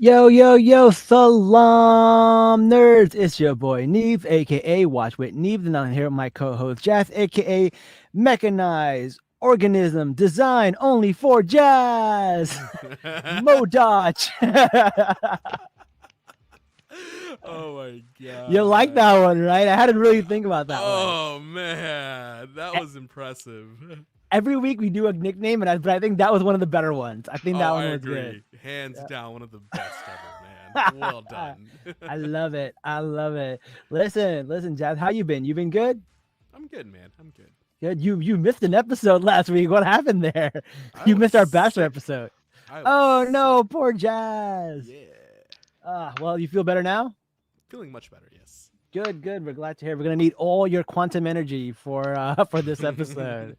Yo, yo, yo, Salaam nerds! It's your boy Neve, aka Watch with Neve, and I'm here with my co-host Jazz, aka Mechanized Organism Design Only for Jazz. Modach. Oh my You like god. that one, right? I had to really think about that one. Oh man, that E- was impressive. Every week we do a nickname, but I think that was one of the better ones. I think that Oh, one I was good. agree. Hands Yeah. down, one of the best ever, man. Well done. I love it. I love it. Listen, Jazz, how you been? You been good? I'm good, man. I'm good. Good. You missed an episode last week. What happened there? I You was missed our bachelor sick. episode. I was Oh sick. no, poor Jazz. Yeah. Well, you feel better now? Feeling much better, yes. Good, good. We're glad to hear. We're gonna need all your quantum energy for this episode.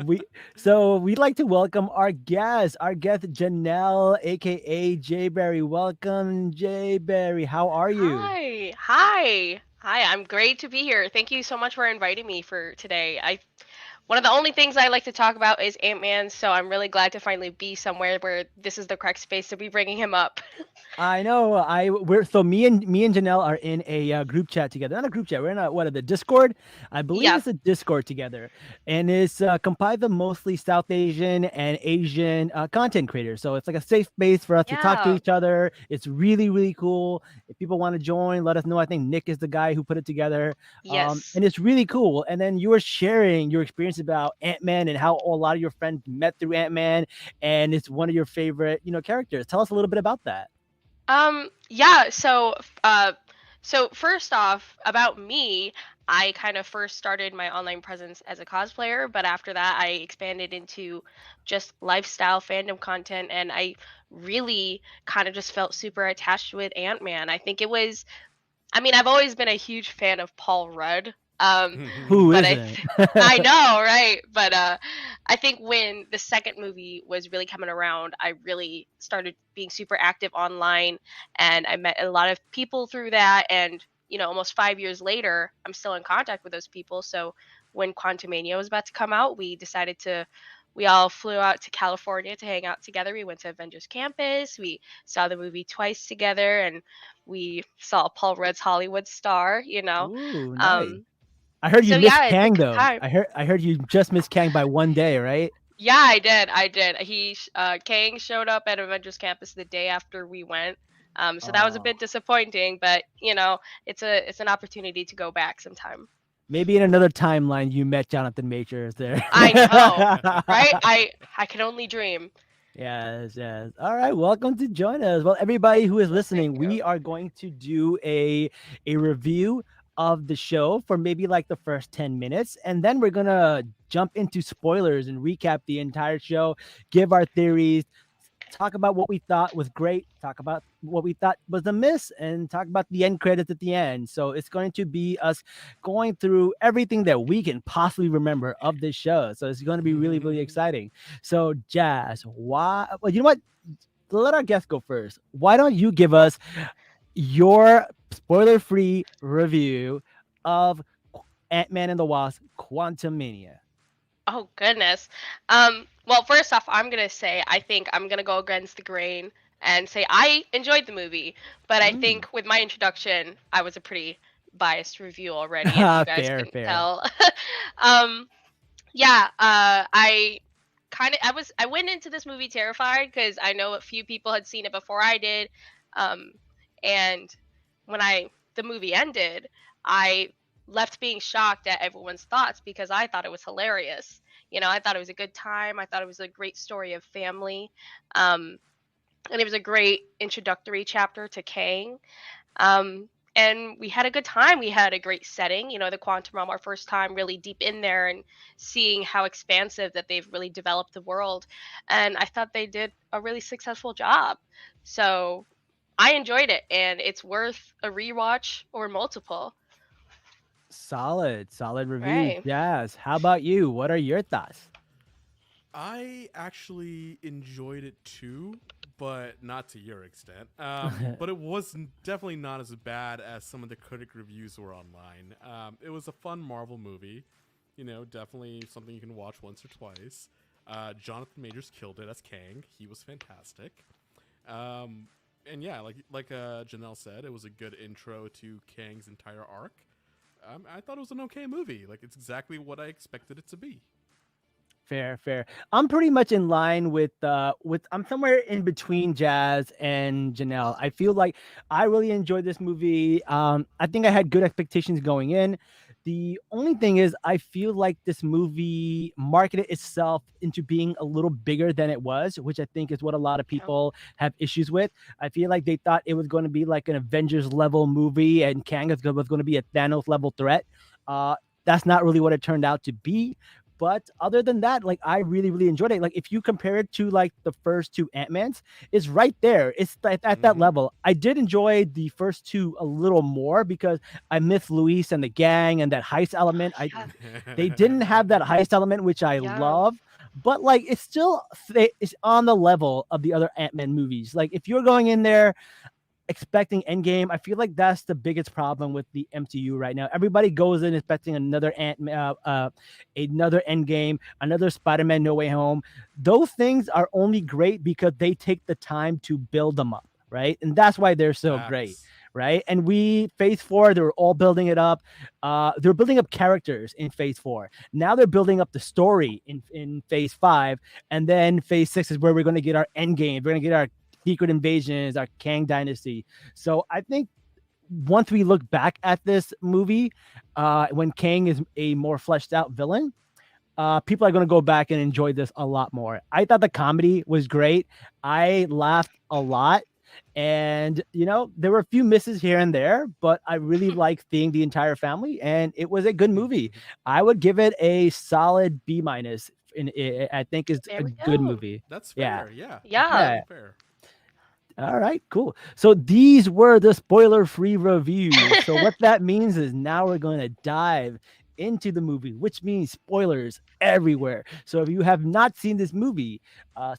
We we'd like to welcome our guest Janelle, aka Jay Berry. Welcome, Jay Berry. How are you? Hi. Hi. Hi, I'm great to be here. Thank you so much for inviting me for today. I One of the only things I like to talk about is Ant-Man, so I'm really glad to finally be somewhere where this is the correct space to be bringing him up. I know. We're so me and Janelle are in a group chat together. Not a group chat. We're in the Discord. I believe Yeah. it's a Discord together, and it's comprised of mostly South Asian and Asian content creators. So it's like a safe space for us to talk to Yeah. each other. It's really really cool. If people want to join, let us know. I think Nick is the guy who put it together, Yes. and it's really cool. And then you were sharing your experience about Ant Man and how a lot of your friends met through Ant Man, and it's one of your favorite characters. Tell us a little bit about that. Yeah, so first off, about me, I kind of first started my online presence as a cosplayer, but after that I expanded into just lifestyle fandom content, and I really kind of just felt super attached with Ant-Man. I mean, I've always been a huge fan of Paul Rudd. Who But isn't? I know, right? But I think when the second movie was really coming around, I really started being super active online, and I met a lot of people through that. And almost 5 years later, I'm still in contact with those people. So when Quantumania was about to come out, we all flew out to California to hang out together. We went to Avengers Campus. We saw the movie twice together, and we saw Paul Rudd's Hollywood star. Ooh, nice. Um, I heard you so missed yeah, it's a Kang good though. time. I heard you just missed Kang by one day, right? Yeah, I did. I did. Kang showed up at Avengers Campus the day after we went. So that was a Oh, bit disappointing, but it's an opportunity to go back sometime. maybe in another timeline you met Jonathan Majors there. I know, right? I can only dream. Yes, yes. All right, welcome to join us. Well, everybody who is Thank listening, you. we are going to do a review of the show for maybe like the first 10 minutes, and then we're gonna jump into spoilers and recap the entire show, give our theories, talk about what we thought was great, talk about what we thought was a miss, and talk about the end credits at the end. So it's going to be us going through everything that we can possibly remember of this show. So it's going to be really, really exciting. So, Jazz, why? Well, you know what? Let our guest go first. Why don't you give us your spoiler-free review of Ant-Man and the Wasp: Quantumania? Oh goodness. Well, first off, I'm gonna say I think I'm gonna go against the grain and say I enjoyed the movie, but I Mm. think with my introduction, I was a pretty biased review already, if you guys Fair, couldn't fair. tell. um, yeah, I went into this movie terrified because I know a few people had seen it before I did. Um, and when the movie ended, I left being shocked at everyone's thoughts because I thought it was hilarious. I thought it was a good time. I thought it was a great story of family. Um, and it was a great introductory chapter to Kang. Um, and we had a good time. We had a great setting. The quantum realm, our first time really deep in there and seeing how expansive that they've really developed the world. And I thought they did a really successful job. So I enjoyed it, and it's worth a rewatch or multiple. Solid review. Right. Yes. How about you? What are your thoughts? I actually enjoyed it too, but not to your extent. But it was definitely not as bad as some of the critic reviews were online. It was a fun Marvel movie. Definitely something you can watch once or twice. Jonathan Majors killed it as Kang. He was fantastic. Um, And yeah, like Janelle said, it was a good intro to Kang's entire arc. I thought it was an okay movie. Like it's exactly what I expected it to be. Fair, fair. I'm pretty much in line with I'm somewhere in between Jazz and Janelle. I feel like I really enjoyed this movie. I think I had good expectations going in. The only thing is I feel like this movie marketed itself into being a little bigger than it was, which I think is what a lot of Yeah. people have issues with. I feel like they thought it was going to be like an Avengers level movie and Kang was going to be a Thanos level threat. Uh, that's not really what it turned out to be. But other than that, like I really, really enjoyed it. Like if you compare it to like the first two Ant-Mans, it's right there. It's at that Mm-hmm. level. I did enjoy the first two a little more because I miss Luis and the gang and that heist element. I Yeah. They didn't have that heist element, which I Yeah. love, but like it's still it's on the level of the other Ant-Man movies. Like if you're going in there expecting Endgame. I feel like that's the biggest problem with the MCU right now. Everybody goes in expecting another Endgame, another Spider-Man No Way Home. Those things are only great because they take the time to build them up, right? And that's why they're so great. Facts. Right. And phase four, they were all building it up. They're building up characters in phase four. Now they're building up the story in phase five. And then phase six is where we're going to get our end game. We're going to get our Secret Invasions, our Kang Dynasty. So I think once we look back at this movie, when Kang is a more fleshed out villain, people are going to go back and enjoy this a lot more. I thought the comedy was great. I laughed a lot. And, there were a few misses here and there, but I really liked seeing the entire family, and it was a good movie. I would give it a solid B minus. I think it's There a we good go. movie. That's Yeah. fair. Yeah, Yeah. completely Yeah. fair. All right, cool. So these were the spoiler-free reviews. So what that means is now we're going to dive into the movie, which means spoilers everywhere. So if you have not seen this movie,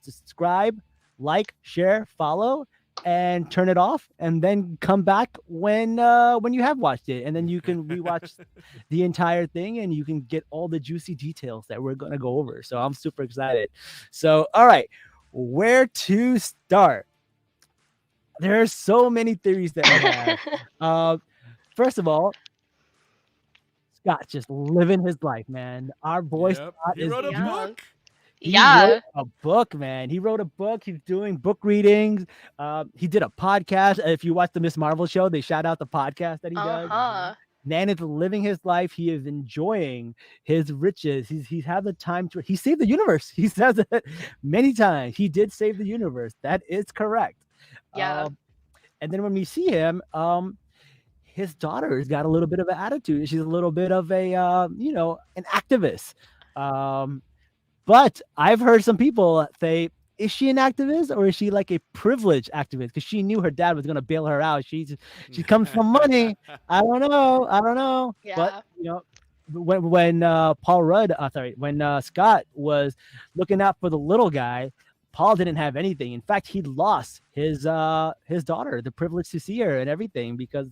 subscribe, like, share, follow, and turn it off, and then come back when you have watched it, and then you can rewatch the entire thing, and you can get all the juicy details that we're going to go over. So I'm super excited. So all right, where to start? There are so many theories that we have. Uh, First of all, Scott's just living his life, man. Our boy Yep, Scott he is wrote a Yeah. book. he wrote Yeah. a book, man. He wrote a book. He's doing book readings. He did a podcast. If you watch the Miss Marvel show, they shout out the podcast that he does. Mm-hmm. Uh-huh. Man is living his life. He is enjoying his riches. He's had the time to. He saved the universe. He says it many times. He did save the universe. That is correct. Yeah. And then when we see him, his daughter's got a little bit of an attitude. She's a little bit of an activist. Um, but I've heard some people say, is she an activist or is she like a privileged activist? Because she knew her dad was going to bail her out. She comes from money. I don't know. I don't know. But Yeah. when Paul Rudd, when Scott was looking out for the little guy, Paul didn't have anything. In fact, he lost his daughter, the privilege to see her and everything because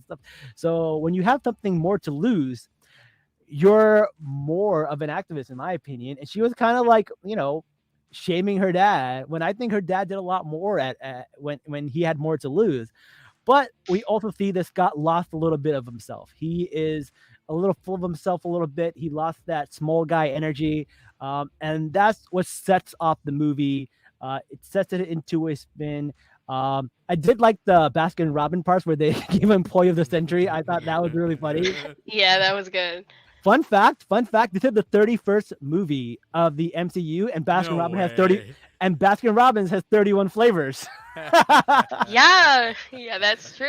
so when you have something more to lose, you're more of an activist, in my opinion. And she was kind of like, shaming her dad when I think her dad did a lot more at when he had more to lose. But we also see that Scott lost a little bit of himself. He is a little full of himself a little bit. He lost that small guy energy. And that's what sets off the movie. It sets it into a spin. I did like the Baskin Robin parts where they gave him Employee of the Century. I thought that was really funny. Yeah, that was good. Fun fact, this is the 31st movie of the MCU, and No way. Baskin Robbins has 31 flavors. Yeah. Yeah, that's true.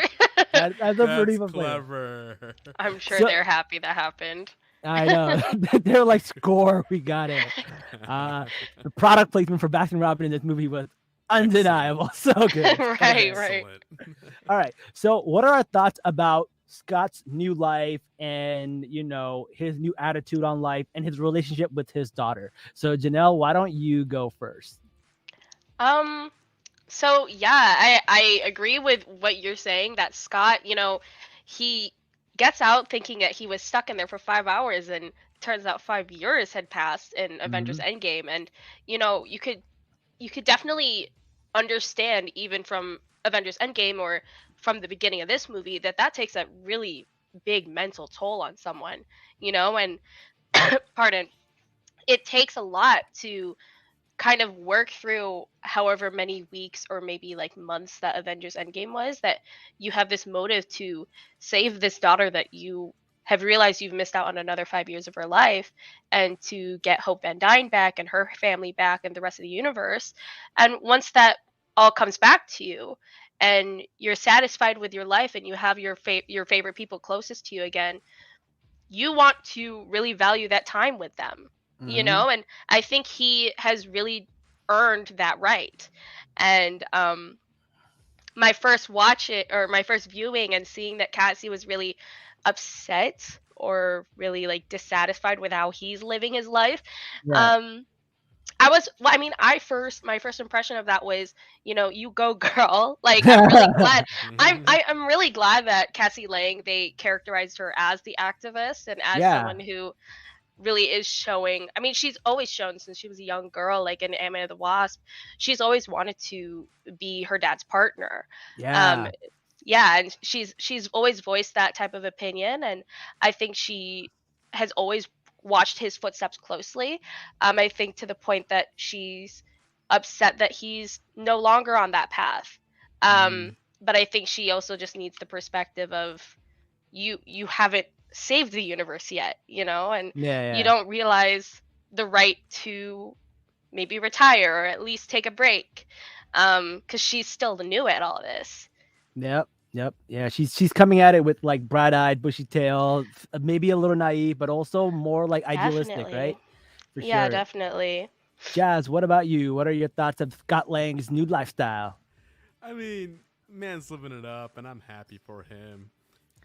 That's a pretty That's fun flavor. clever. I'm sure So they're happy that happened. I know. They're like, score, we got it. The product placement for Baskin Robbins in this movie was undeniable. So good. So Right, good. right. Excellent. All right. So what are our thoughts about Scott's new life and his new attitude on life and his relationship with his daughter? So Janelle, why don't you go first? Um, so yeah, I agree with what you're saying that Scott, he gets out thinking that he was stuck in there for 5 hours, and turns out 5 years had passed in Avengers Mhm. Endgame. And you know, you could definitely understand, even from Avengers Endgame or from the beginning of this movie, that takes a really big mental toll on someone, and pardon, it takes a lot to kind of work through however many weeks or maybe like months that Avengers Endgame was, that you have this motive to save this daughter that you have realized you've missed out on another 5 years of her life, and to get Hope Van Dyne back and her family back and the rest of the universe. And once that all comes back to you and you're satisfied with your life and you have your favorite people closest to you again, you want to really value that time with them, Hmm. and I think he has really earned that right. And my first watch it or my first viewing and seeing that Cassie was really upset or really like dissatisfied with how he's living his life, Yeah. um I was well, I mean, my first impression of that was, you go girl. Like, I'm really glad. I'm really glad that Cassie Lang, they characterized her as the activist and as Yeah. someone who really is showing. I mean, she's always shown since she was a young girl, like in Ant-Man and the Wasp, she's always wanted to be her dad's partner. Um, Yeah. yeah, and she's always voiced that type of opinion, and I think she has always watched his footsteps closely. I think to the point that she's upset that he's no longer on that path. Mm. But I think she also just needs the perspective of, you haven't saved the universe yet, and Yeah. you Yeah. don't realize the right to maybe retire or at least take a break, because she's still new at all this. Yep. Yep. Yeah. She's coming at it with like bright-eyed, bushy tail, maybe a little naive, but also more like idealistic, Definitely. right? For Yeah, sure. definitely. Jazz, what about you? What are your thoughts of Scott Lang's new lifestyle? I mean, man's living it up, and I'm happy for him.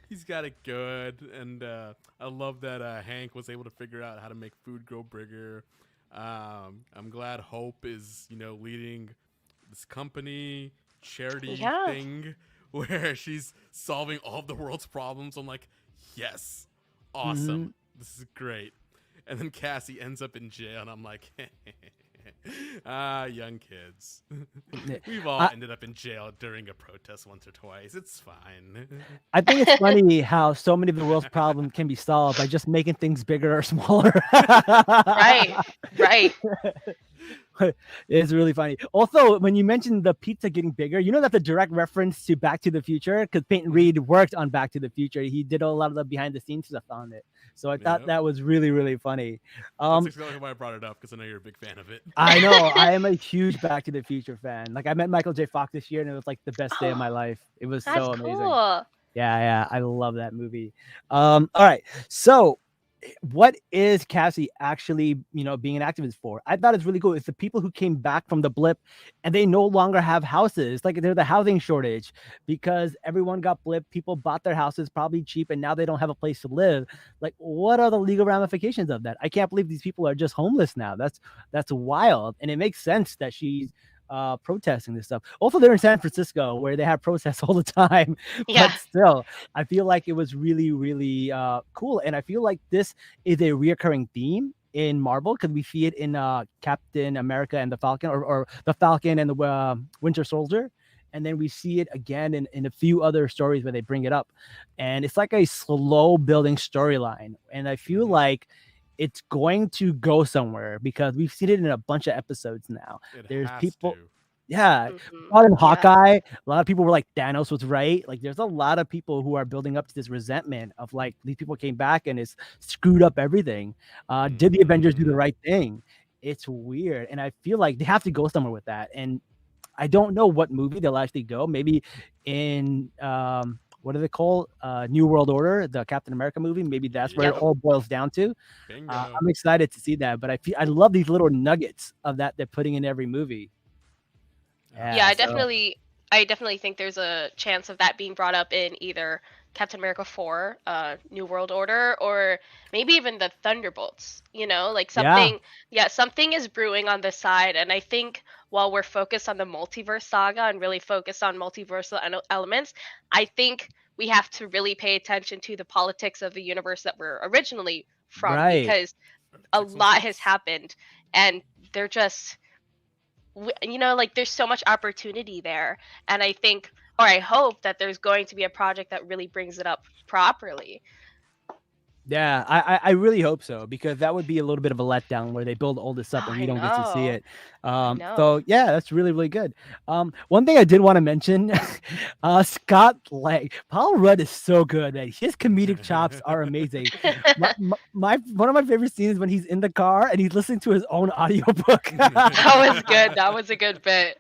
He's got it good, and I love that Hank was able to figure out how to make food grow bigger. I'm glad Hope is, leading this company charity Yeah. thing where she's solving all of the world's problems. I'm like, yes, Hmm. awesome, this is great. And then Cassie ends up in jail, and I'm like, young kids. We've all I, ended up in jail during a protest once or twice. It's fine. I think it's funny how so many of the world's problems can be solved by just making things bigger or smaller. Right. Right. It's really funny. Also, when you mentioned the pizza getting bigger, you know that's a direct reference to Back to the Future because Peyton Mhm. Reed worked on Back to the Future. He did a lot of the behind the scenes stuff on it. So I thought Yep. that was really, really funny. That's Um, exactly why I brought it up, because I know you're a big fan of it. I know I am a huge Back to the Future fan. Like I met Michael J. Fox this year, and it was like the best day of my Oh, life. It was that's so amazing. cool. Yeah, yeah, I love that movie. All right, so what is Cassie actually, being an activist for? I thought it's really cool. It's the people who came back from the blip and they no longer have houses. Like there's the housing shortage because everyone got blip. People bought their houses probably cheap and now they don't have a place to live. Like, what are the legal ramifications of that? I can't believe these people are just homeless now. That's wild. And it makes sense that she's protesting this stuff. Also, they're in San Francisco where they have protests all the time, Yeah. but still, I feel like it was really, really cool. And I feel like this is a reoccurring theme in Marvel because we see it in Captain America and the Falcon, or the Falcon and the Winter Soldier. And then we see it again in a few other stories where they bring it up. And it's like a slow building storyline. And I feel Mm-hmm. like it's going to go somewhere because we've seen it in a bunch of episodes now. It There's has people, to. yeah, Hmm. in Yeah. Hawkeye, a lot of people were like Thanos was right. Like there's a lot of people who are building up to this resentment of like these people came back and it's screwed up everything. Did the Avengers do the Mm-hmm. right thing? It's weird. And I feel like they have to go somewhere with that. And I don't know what movie they'll actually go. Maybe in what do they call New World Order, the Captain America movie? Maybe that's where it Yep. Yep. all boils down to. Bingo. I'm excited to see that, but I love these little nuggets of that they're putting in every movie. Yeah, Yeah, Absolutely. so I definitely think there's a chance of that being brought up in either Captain America 4, New World Order, or maybe even the Thunderbolts. Like yeah, something is brewing on this side, and I think while we're focused on the multiverse saga and really focused on multiversal elements, I think we have to really pay attention to the politics of the universe that we're originally from, right. because a lot has 616. happened, and they're just like there's so much opportunity there, and I think, or I hope that there's going to be a project that really brings it up properly. Yeah, I really hope so, because that would be a little bit of a letdown where they build all this up and we I don't get to see know. it. I So know. yeah, that's really, really good. One thing I did want to mention, Scott Lang, Paul Rudd is so good, man. His comedic chops are amazing. My one of my favorite scenes is when he's in the car and he's listening to his own audiobook. That was good. That was a good bit.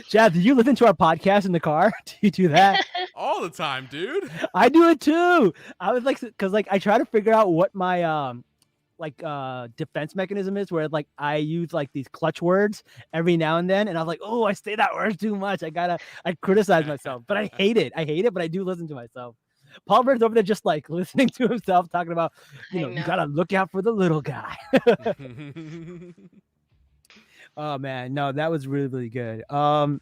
Chad, do you listen to our podcast in the car? Do you do that? All the time, dude. I do it too. I was like, because like I try to figure out what my defense mechanism is, where like I use like these clutch words every now and then, and I'm like, oh, I say that word too much. I criticize myself, but I hate it, but I do listen to myself. Paul Rudd's over there just like listening to himself talking about, I you know. gotta look out for the little guy. Oh man, no, that was really, really good. All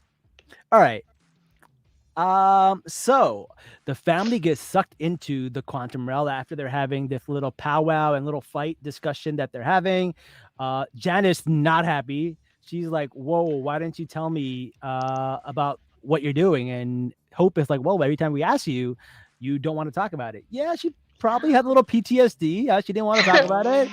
right. So the family gets sucked into the quantum realm after they're having this little powwow and little fight discussion that they're having. Janice not happy. She's like, whoa, why didn't you tell me about what you're doing? And Hope is like, well, every time we ask you, you don't want to talk about it. Yeah, she probably had a little PTSD. She didn't want to talk about it.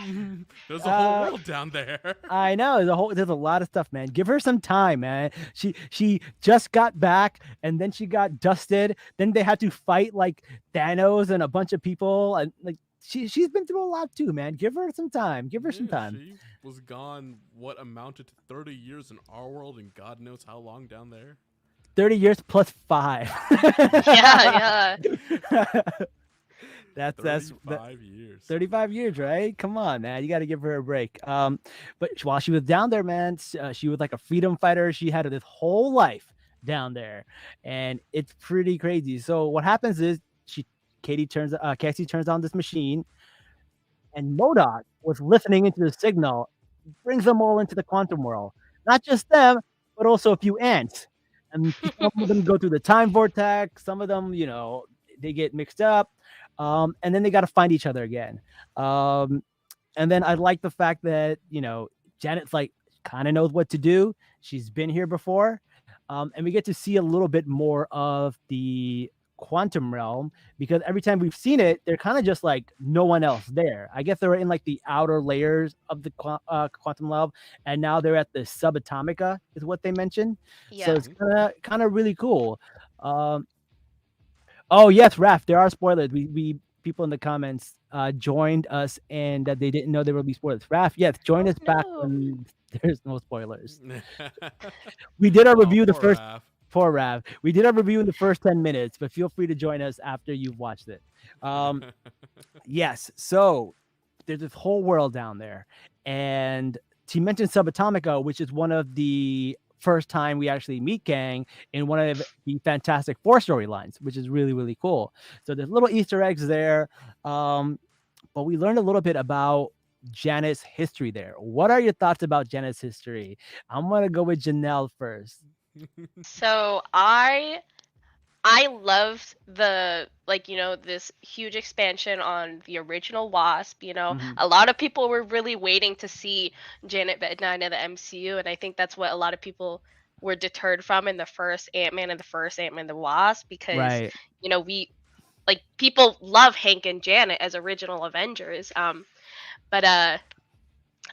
There's a whole world down there. I know there's a lot of stuff, man. Give her some time, man. She just got back and then she got dusted. Then they had to fight like Thanos and a bunch of people, and like she's been through a lot too, man. Give her some time. Give her some time. She was gone what amounted to 30 years in our world and God knows how long down there. 30 years plus 5. Yeah, yeah. That's 35 years. 35 years, right? Come on, man. You got to give her a break. But while she was down there, man, she was like a freedom fighter. She had this whole life down there, and it's pretty crazy. So what happens is Cassie turns on this machine, and MODOK was listening into the signal, brings them all into the quantum world. Not just them, but also a few ants. And some of them go through the time vortex. Some of them, they get mixed up. And then they got to find each other again. And then I like the fact that, Janet's like kind of knows what to do. She's been here before. And we get to see a little bit more of the quantum realm, because every time we've seen it, they're kind of just like no one else there. I guess they were in like the outer layers of the quantum realm, and now they're at the subatomica is what they mentioned. Yeah. So it's kind of really cool. Oh yes, Raph, there are spoilers. We people in the comments joined us, and they didn't know there would be spoilers. Raph, yes, join us back when there's no spoilers. We did our review the first. Raph. Poor Rav. We did our review in the first 10 minutes, but feel free to join us after you've watched it. Yes, so there's this whole world down there, and she mentioned Subatomica, which is one of the first time we actually meet Kang in one of the Fantastic Four storylines, which is really, really cool. So there's little Easter eggs there, but we learned a little bit about Janet's history there. What are your thoughts about Janet's history? I'm gonna go with Janelle first. So I loved the this huge expansion on the original Wasp. A lot of people were really waiting to see Janet Van Dyne in the MCU, and I think that's what a lot of people were deterred from in the first Ant-Man and the first Ant-Man and the Wasp, because Right. we people love Hank and Janet as original Avengers. But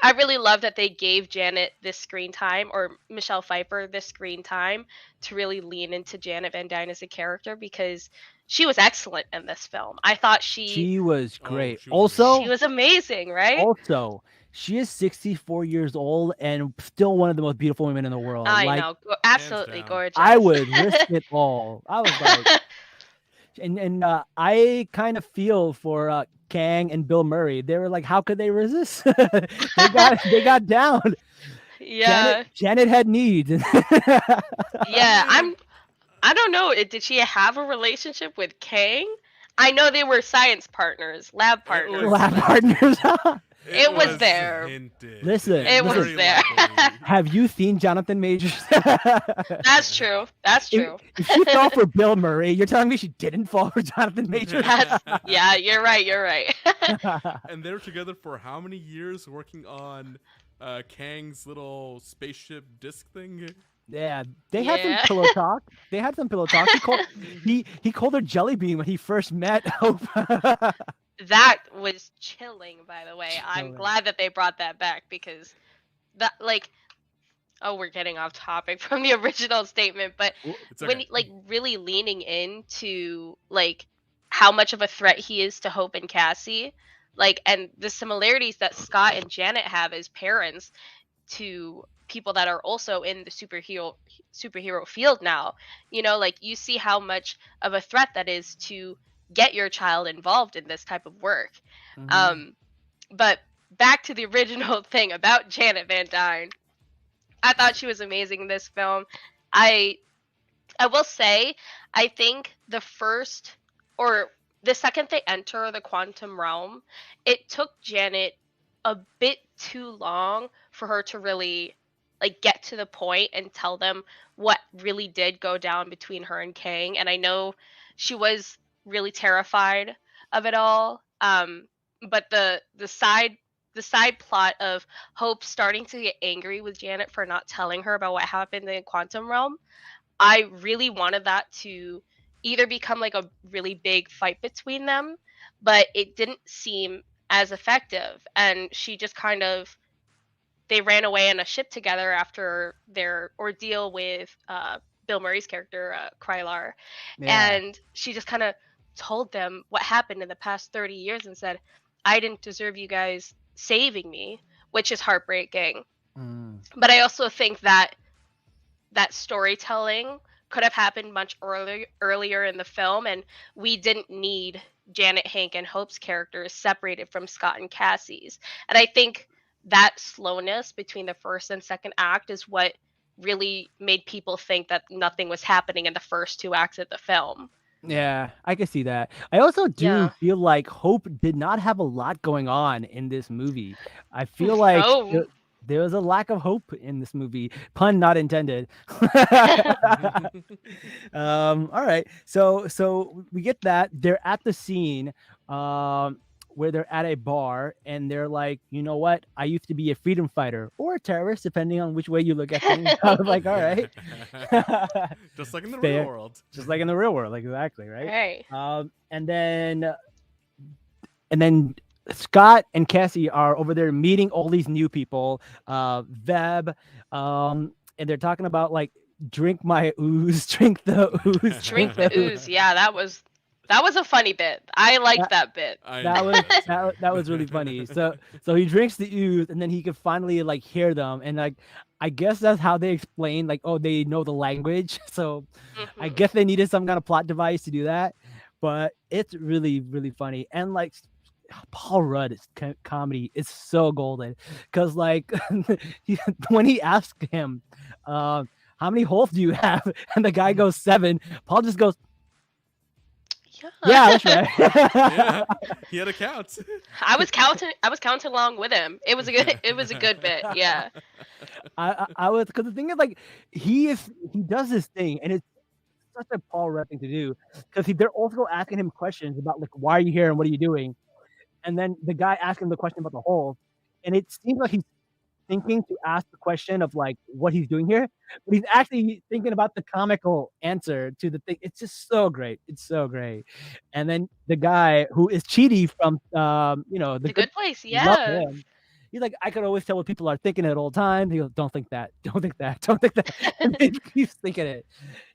I really love that they gave Janet this screen time, or Michelle Pfeiffer this screen time, to really lean into Janet Van Dyne as a character, because she was excellent in this film. I thought She was great. she was she was amazing, right? Also, she is 64 years old and still one of the most beautiful women in the world. I know, absolutely down. gorgeous. I would risk it all. I was like, and I kind of feel for Kang and Bill Murray. They were like, how could they resist? they got down. Yeah, Janet had needs. yeah. I don't know. Did she have a relationship with Kang? I know they were science partners, lab partners. Lab partners. It was there. Hinted. Listen, It was Very there. likely. Have you seen Jonathan Majors? That's true. That's true. If she fell for Bill Murray, you're telling me she didn't fall for Jonathan Majors? Yeah, you're right. You're right. And they were together for how many years working on Kang's little spaceship disc thing. Yeah, they had some Yeah. pillow talk. They had some pillow talk. He called her Jelly Bean when he first met Hope. That was chilling, by the way. I'm Chilling. glad that they brought that back because that, like, oh, we're getting off topic from the original statement, but It's when okay. like really leaning into like how much of a threat he is to Hope and Cassie, like, and the similarities that Scott and Janet have as parents to people that are also in the superhero field now. Like, you see how much of a threat that is to get your child involved in this type of work. Mhm. um but back to the original thing about Janet Van Dyne. I thought she was amazing in this film. I I will say, I think the first, or the second they enter the quantum realm, it took Janet a bit too long for her to really like get to the point and tell them what really did go down between her and Kang. And I know she was really terrified of it all. But the side plot of Hope starting to get angry with Janet for not telling her about what happened in the quantum realm, I really wanted that to either become like a really big fight between them, but it didn't seem as effective. And she just kind of, they ran away on a ship together after their ordeal with Bill Murray's character, Krylar. Yeah. And she just kind of told them what happened in the past 30 years and said, I didn't deserve you guys saving me, which is heartbreaking. Mm. But I also think that storytelling could have happened much earlier in the film, and we didn't need Janet, Hank, and Hope's characters separated from Scott and Cassie's. And I think that slowness between the first and second act is what really made people think that nothing was happening in the first two acts of the film. Yeah, I can see that. I also do Yeah. feel like Hope did not have a lot going on in this movie. I feel like No. there was a lack of hope in this movie, pun not intended. All right. So we get that they're at the scene where they're at a bar and they're like, you know what? I used to be a freedom fighter or a terrorist, depending on which way you look at things. I was like, all right. Just like in the real Fair. world. Just like in the real world, like exactly, right? Right. And then Scott and Cassie are over there meeting all these new people, Veb, and they're talking about like drink my ooze, drink the ooze, Drink drink the the ooze. ooze. Yeah, that was a funny bit. I liked that bit. I That was enjoyed it. that was really funny. So he drinks the ooze and then he could finally like hear them, and like I guess that's how they explain like, oh, they know the language. So I Mhm. guess they needed some kind of plot device to do that. But it's really really funny, and like Paul Rudd's comedy is so golden because like when he asked him, how many holes do you have, and the guy goes 7, Paul just goes, yeah, that's Yeah. right. Yeah, he had a count. I was counting along with him. It was a good bit. Yeah. I was, because the thing is like he does this thing and it's such a Paul Rudd thing to do because they're also asking him questions about like, why are you here and what are you doing, and then the guy asking him the question about the hole, and it seems like he's thinking to ask the question of like what he's doing here, but he's actually thinking about the comical answer to the thing. It's just so great. It's so great. And then the guy who is Chidi from the The good, Good Place. love Yeah. him. He's like, I could always tell what people are thinking at all times. He goes, don't think that, don't think that, don't think that. And he keeps thinking it.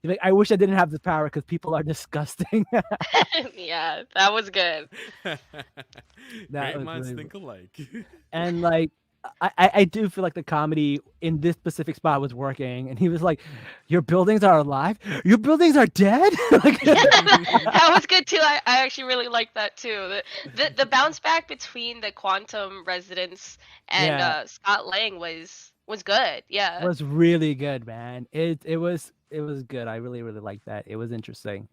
He's like, I wish I didn't have this power because people are disgusting. Yeah, that was good. That Great was minds really, think alike. and like I do feel like the comedy in this specific spot was working, and he was like, "Your buildings are alive. Your buildings are dead." Like, Yeah, that was good too. I actually really liked that too. The bounce back between the quantum residents and yeah, Scott Lang was good. Yeah. was really good, man. It was good. I really really liked that. It was interesting.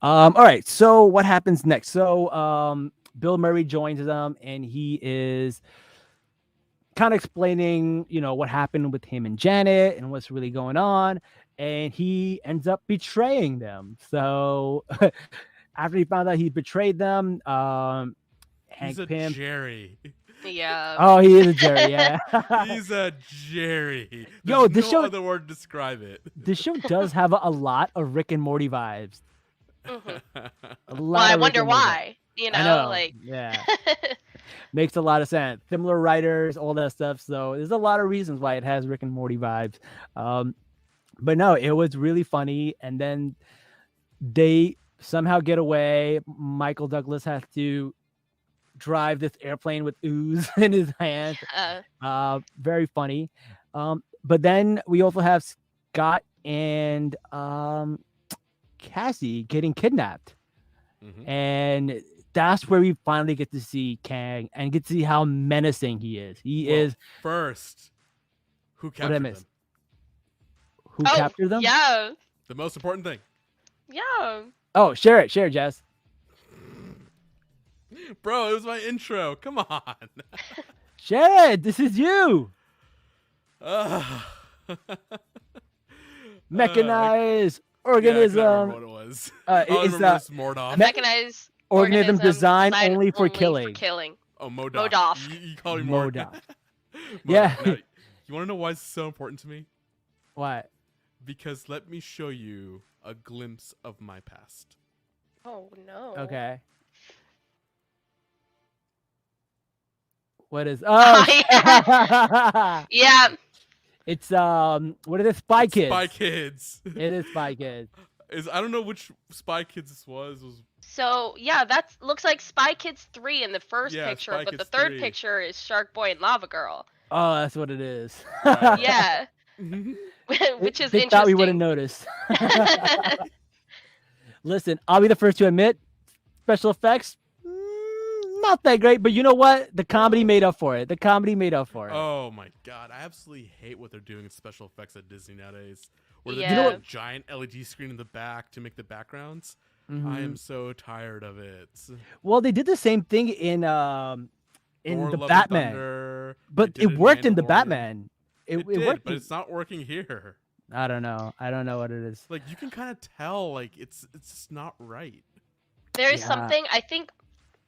All right. So what happens next? So Bill Murray joins them, and he is kind of explaining, what happened with him and Janet and what's really going on. And he ends up betraying them. So after he found out he betrayed them, He's Hank a Pym, Jerry. Yeah. Oh, he is a Jerry. Yeah. He's a Jerry. There's Yo, no other word to describe it. this show does have a lot of Rick and Morty vibes. Hmm. A Well, lot I of Rick wonder and Morty vibes. why. You I know, know. like. Yeah. Makes a lot of sense. Similar writers, all that stuff. So there's a lot of reasons why it has Rick and Morty vibes. But no, it was really funny. And then they somehow get away. Michael Douglas has to drive this airplane with ooze in his hand. Very funny. But then we also have Scott and Cassie getting kidnapped. Mhm. And that's where we finally get to see Kang and get to see how menacing he is. He Well, is. first, who What did I captured miss? them? Who Oh, captured them? yeah. The most important thing. Yeah. Oh, share it, Jess. Bro, it was my intro. Come on. Share it. This is you. Ugh. Mechanized Yeah, I couldn't remember organism. what it was. It's All I remember is Mordoff. A mechanized organism designed designed only for killing. Oh, Modoff. Modoff. You call me Modoff. Modoff. Yeah. Now, you want to know why it's so important to me? What? Because let me show you a glimpse of my past. Oh no. Okay. What is? Oh, Yeah. it's what is it? Spy Kids. Spy Kids. It is Spy Kids. I don't know which Spy Kids this was. It was So yeah, that looks like Spy Kids 3 in the first Yeah, picture, Spy but the Kids third 3. picture is Shark Boy and Lava Girl. Oh, that's what it is. Right. Yeah. Which is they interesting. thought we would have noticed. Listen, I'll be the first to admit, special effects, not that great. But you know what? The comedy made up for it. Oh my god, I absolutely hate what they're doing in special effects at Disney nowadays. Where they're Yeah. doing a giant LED screen in the back to make the backgrounds. I Mhm. am so tired of it. Well, they did the same thing in Thor, the Love and Batman, Thunder, but they did it worked in the Mandalorian. Batman. It It did, worked. but it's not working here. I don't know what it is. Like you can kind of tell, like it's just not right. There's Yeah. something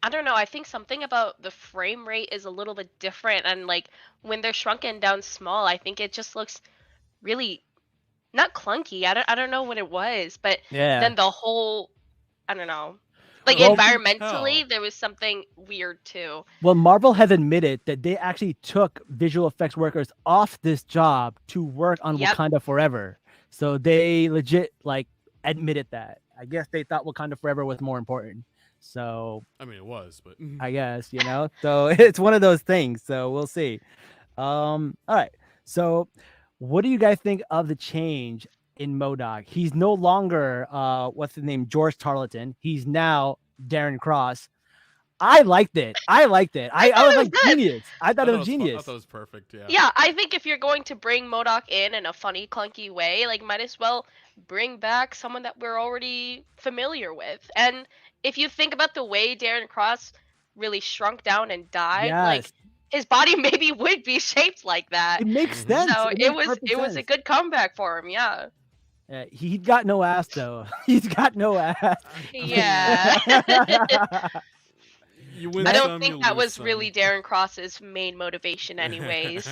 I don't know, I think something about the frame rate is a little bit different, and like when they're shrunken down small, I think it just looks really not clunky. I don't know what it was, but Yeah. then the whole I don't know. Like Well, you can environmentally, tell. there was something weird too. Well, Marvel has admitted that they actually took visual effects workers off this job to work on Yep. Wakanda Forever. So they legit like admitted that. I guess they thought Wakanda Forever was more important. So I mean, it was, but I guess, so it's one of those things. So we'll see. All right. So what do you guys think of the change in MODOK? He's no longer what's his name, George Tarleton. He's now Darren Cross. I liked it. I was it like was good. genius. I thought it was I genius. thought it was perfect. Yeah. Yeah, I think if you're going to bring MODOK in a funny, clunky way, like might as well bring back someone that we're already familiar with. And if you think about the way Darren Cross really shrunk down and died, like Yes. his body maybe would be shaped like that. It makes Mhm. sense. So It it makes was perfect it was a sense. good comeback for him, yeah. He got no ass though. He's got no ass. Yeah. You win I don't some, you think that lose was some. really Darren Cross's main motivation anyways.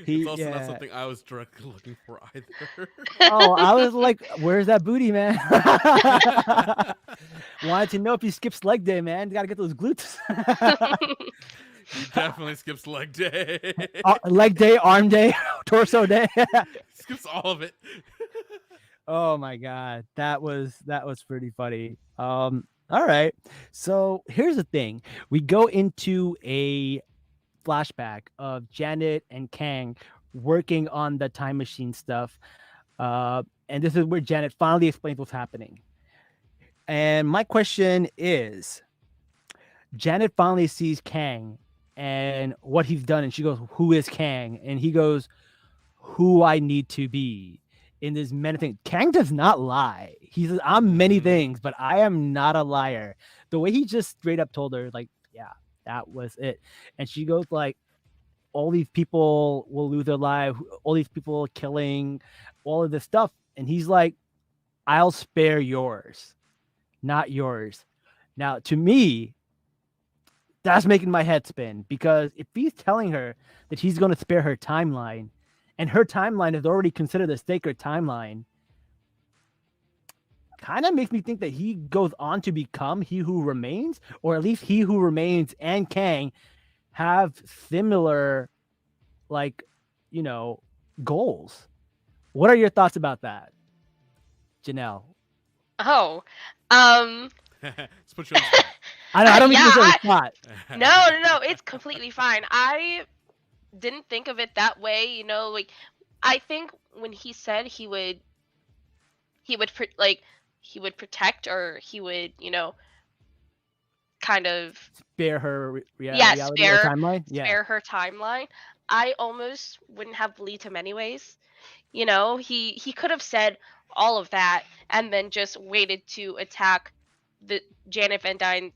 It's also not something I was directly looking for either. Oh, I was like, where's that booty, man? Wanted to know if he skips leg day, man. Got to get those glutes. He definitely skips leg day. Leg day, arm day, torso day. Skips all of it. Oh my god, that was pretty funny. All right, so here's the thing: we go into a flashback of Janet and Kang working on the time machine stuff, and this is where Janet finally explains what's happening. And my question is, Janet finally sees Kang and what he's done, and she goes, "Who is Kang?" And he goes, "Who I need to be." In this menacing, Kang does not lie. He says, "I'm many things, but I am not a liar." The way he just straight up told her, like, "Yeah, that was it," and she goes, like, "All these people will lose their lives. All these people killing, all of this stuff," and he's like, "I'll spare yours, not yours." Now, to me, That's making my head spin, because if he's telling her that he's going to spare her timeline, and her timeline is already considered a sacred timeline, kind of makes me think that he goes on to become He Who Remains, or at least He Who Remains and Kang have similar, like, goals. What are your thoughts about that, Janelle? Oh, um, Let's put you on the spot. I don't mean to yeah, put you on the spot. no, it's completely fine. I didn't think of it that way, like I think when he said like he would protect, or he would, kind of, Spare her yeah, reality or timeline. Yeah. spare her timeline. I almost wouldn't have believed him anyways. He could have said all of that and then just waited to attack the Janet Van Dyne,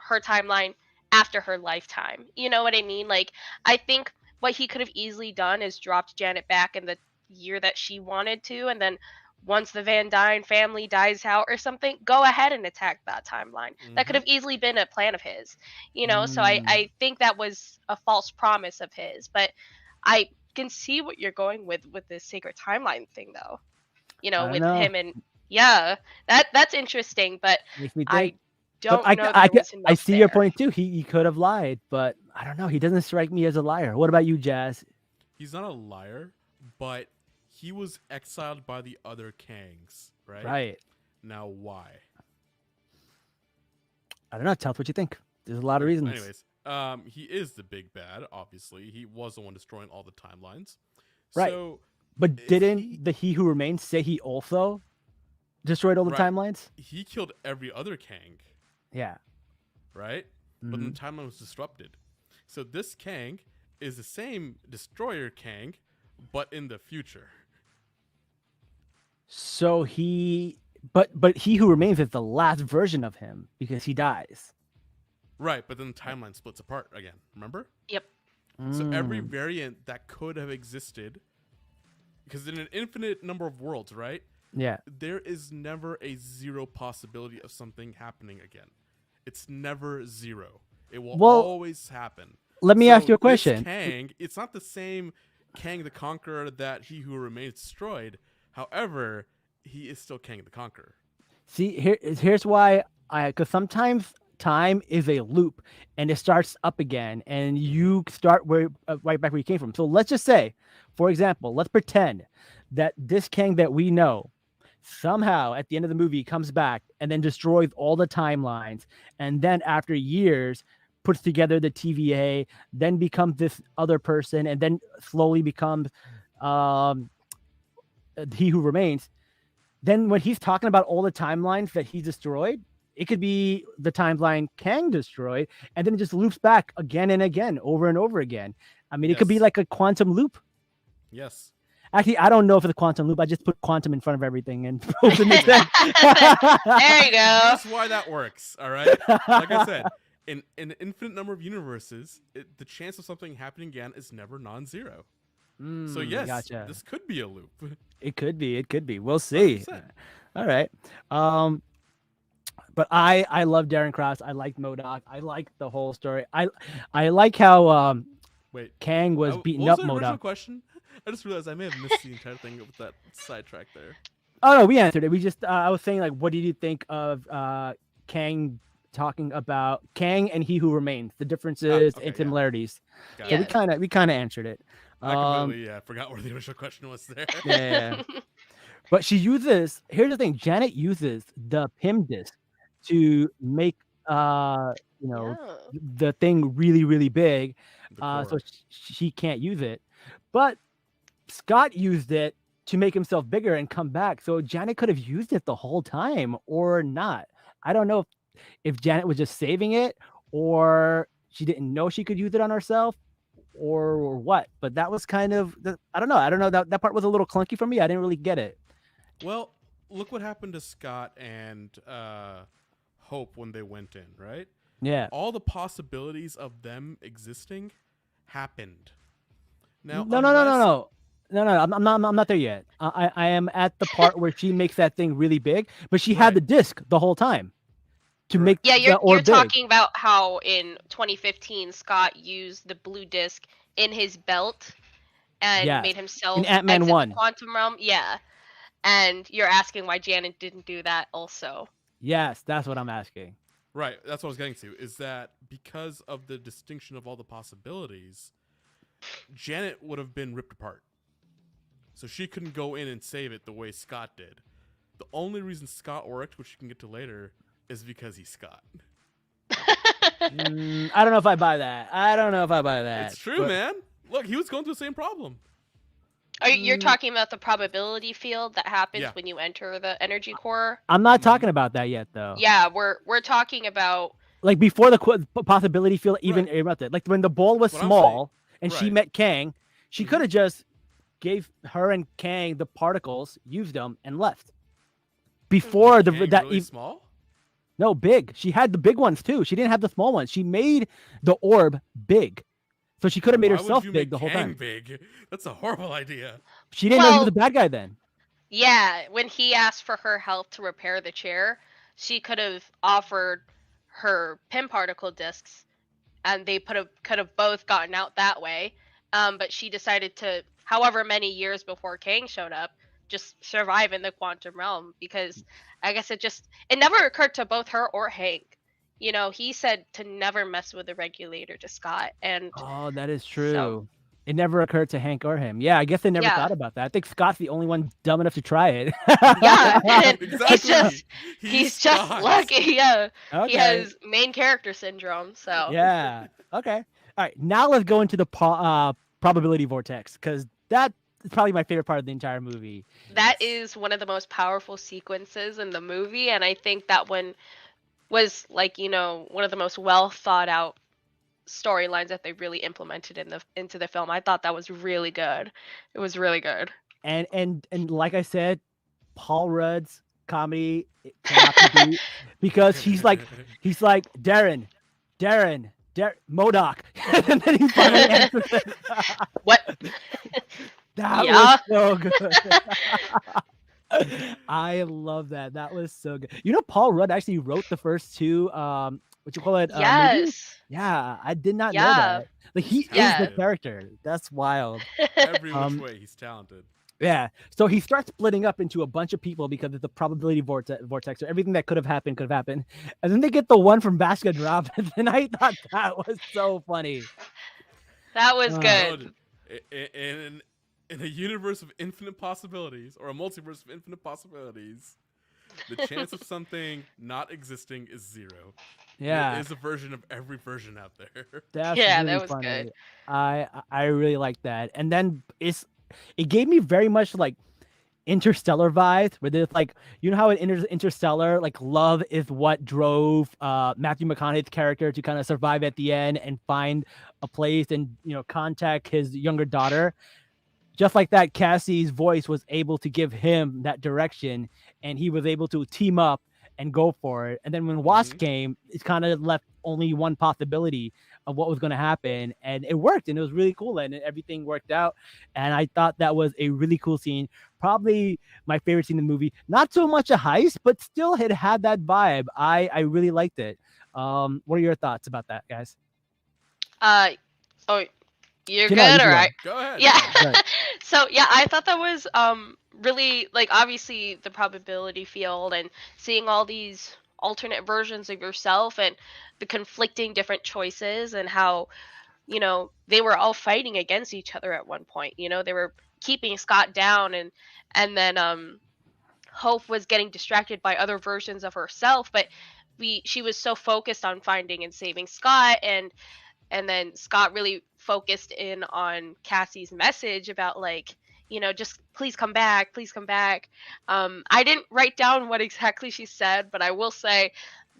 her timeline after her lifetime. You know what I mean? Like, I think what he could have easily done is dropped Janet back in the year that she wanted to, and then once the Van Dyne family dies out or something, go ahead and attack that timeline. That could have easily been a plan of his. So I think that was a false promise of his, but I can see what you're going with this sacred timeline thing, though. I don't With know. him, and yeah, that's interesting, but Makes me I think. don't But know that it was I enough see your there. point too. He could have lied, but I don't know. He doesn't strike me as a liar. What about you, Jazz? He's not a liar, but he was exiled by the other Kangs, right? Right. Now, why? I don't know. Tell us what you think. There's a lot of reasons. Anyways, he is the big bad. Obviously, he was the one destroying all the timelines. Right. So, But if didn't the He Who Remains say he also destroyed all the Right. timelines? he killed every other Kang, Yeah. right? But then Mhm. the timeline was disrupted. So this Kang is the same destroyer Kang, but in the future. So but He Who Remains is the last version of him because he dies. Right, but then the timeline splits apart again. Remember? Yep. So every Mm. variant that could have existed, because in an infinite number of worlds, right? Yeah. There is never a zero possibility of something happening again. It's never zero. It will Well, always happen. let me ask you a This question. Kang, it's not the same Kang the Conqueror that He Who Remains destroyed. However, he is still Kang the Conqueror. See, here's why because sometimes time is a loop and it starts up again and you start right back where you came from. So let's just say, for example, let's pretend that this Kang that we know somehow at the end of the movie comes back and then destroys all the timelines, and then after years puts together the TVA, then becomes this other person, and then slowly becomes um He Who Remains. Then when he's talking about all the timelines that he destroyed, it could be the timeline Kang destroyed, and then it just loops back again and again, over and over again. I mean, it could be Yes. like a quantum loop. Yes. Actually, I don't know if it's a quantum loop. I just put quantum in front of everything and hopes it makes sense. There you go. Here's why that works, all right? Like I said, in an infinite number of universes, the chance of something happening again is never non-zero. So yes, Gotcha. this could be a loop. It could be. It could be. We'll see. 100%. All right. But I love Darren Cross. I like MODOK. I like the whole story. I like how Wait, Kang was beating what up was the original MODOK. question? I just realized I may have missed the entire thing with that sidetrack there. Oh no, we answered it. We just I was saying, like, what did you think of Kang talking about Kang and He Who Remains, the differences okay, and yeah. similarities? Got So it. we kind of answered it. I completely forgot where the original question was there. Yeah. But she uses, here's the thing, Janet uses the PIM disc to make Yeah. the thing really, really big. The So core. she can't use it. But Scott used it to make himself bigger and come back. So Janet could have used it the whole time or not. I don't know if Janet was just saving it, or she didn't know she could use it on herself, or what. But that was kind of, I don't know. That part was a little clunky for me. I didn't really get it. Well, look what happened to Scott and Hope when they went in, right? Yeah. All the possibilities of them existing happened. Now, No. I'm not there yet. I am at the part where she makes that thing really big, but she had Right. the disc the whole time. to Right. make Yeah, the you're orb big. talking about how in 2015 Scott used the blue disc in his belt and Yes, made in himself Antman exit the 1. quantum realm. Yeah. And you're asking why Janet didn't do that also. Yes, that's what I'm asking. Right. That's what I was getting to. Is that because of the distinction of all the possibilities, Janet would have been ripped apart. So she couldn't go in and save it the way Scott did. The only reason Scott worked, which you can get to later, is because he's Scott. I don't know if I buy that. I don't know if I buy that. It's true, but- man. Look, he was going through the same problem. You're Mm, talking about the probability field that happens Yeah. when you enter the energy core? I'm not talking about that yet, though. Yeah, we're talking about Like before the possibility field even Right. erupted. Like when the ball was What I'm small and she Right. met Kang, she Mhm. could have just gave her and Kang the particles, used them, and left. Before the Kang that really small? no big. She had the big ones too. She didn't have the small ones. She made the orb big, so she could have made Why herself would you big make the whole Kang time. big? That's a horrible idea. She didn't know he was Well- a bad guy then. Yeah, when he asked for her help to repair the chair, she could have offered her pin particle discs, and they could have both gotten out that way. But she decided to, however many years before Kang showed up, just survive in the quantum realm because I guess it never occurred to both her or Hank. You know, he said to never mess with the regulator to Scott, and Oh, that is true. It never occurred to Hank or him. Yeah, I guess they never Yeah. thought about that. I think Scott's the only one dumb enough to try it. yeah, and Exactly. he's just Scott. lucky. Yeah, Okay. he has main character syndrome. So Yeah. Okay. All right. Now let's go into the probability vortex because that is probably my favorite part of the entire movie. that Yes. is one of the most powerful sequences in the movie, and I think that one was like one of the most well thought out storylines that they really implemented into the film. I thought that was really good. It was really good. And like I said, Paul Rudd's comedy cannot be beat because he's like Darren, Modoc, and then he finally answers it. What? That Yeah. was so good. I love that. That was so good. You know, Paul Rudd actually wrote the first two what you call it? Movies? Yes. Yeah, I did not know Yeah. that. Like he is Yeah. the character. That's wild. Every which Um, way, he's talented. Yeah. So he starts splitting up into a bunch of people because of the probability vortex. So everything that could have happened. And then they get the one from Baskin Robbins, and I thought that was so funny. That was Oh. good. In a universe of infinite possibilities, or a multiverse of infinite possibilities, the chance of something not existing is 0. Yeah. There is a version of every version out there. That's Yeah, really that was funny. good. I really like that. And then it gave me very much like Interstellar vibes, where there's like, you know how in Interstellar, like love is what drove Matthew McConaughey's character to kind of survive at the end and find a place and contact his younger daughter. Just like that, Cassie's voice was able to give him that direction, and he was able to team up and go for it. And then when Wasp came, it kind of left only one possibility of what was going to happen, and it worked, and it was really cool, and everything worked out. And I thought that was a really cool scene, probably my favorite scene in the movie. Not so much a heist, but still it had that vibe. I really liked it. What are your thoughts about that, guys? Oh, you're Janelle, you good, go. all right? Go ahead. Yeah. Right. So yeah, I thought that was really, like, obviously the probability field and seeing all these alternate versions of yourself and the conflicting different choices and how they were all fighting against each other at one point. They were keeping Scott down, and then Hope was getting distracted by other versions of herself, but she was so focused on finding and saving Scott, and then Scott really focused in on Cassie's message about, like, just please come back, please come back. I didn't write down what exactly she said, but I will say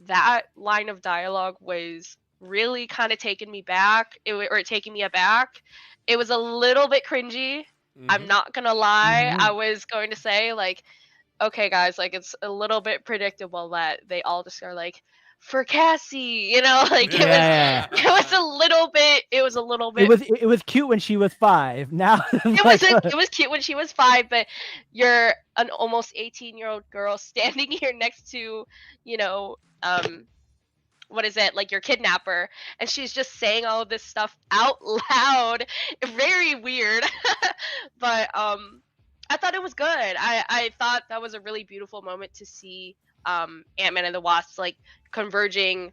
that line of dialogue was really kind of taking me back, or taking me aback. It was a little bit cringy. I'm not gonna lie. Mhm. I was going to say, like, okay, guys, like, it's a little bit predictable that they all just are like, for Cassie, like, Yeah. it was a little bit. It was a little bit. It was cute when she was 5. Now It was cute when she was 5, but you're an almost 18-year-old girl standing here next to, what is it, like your kidnapper, and she's just saying all of this stuff out loud. Very weird. But I thought it was good. I thought that was a really beautiful moment to see Ant-Man and the Wasp like converging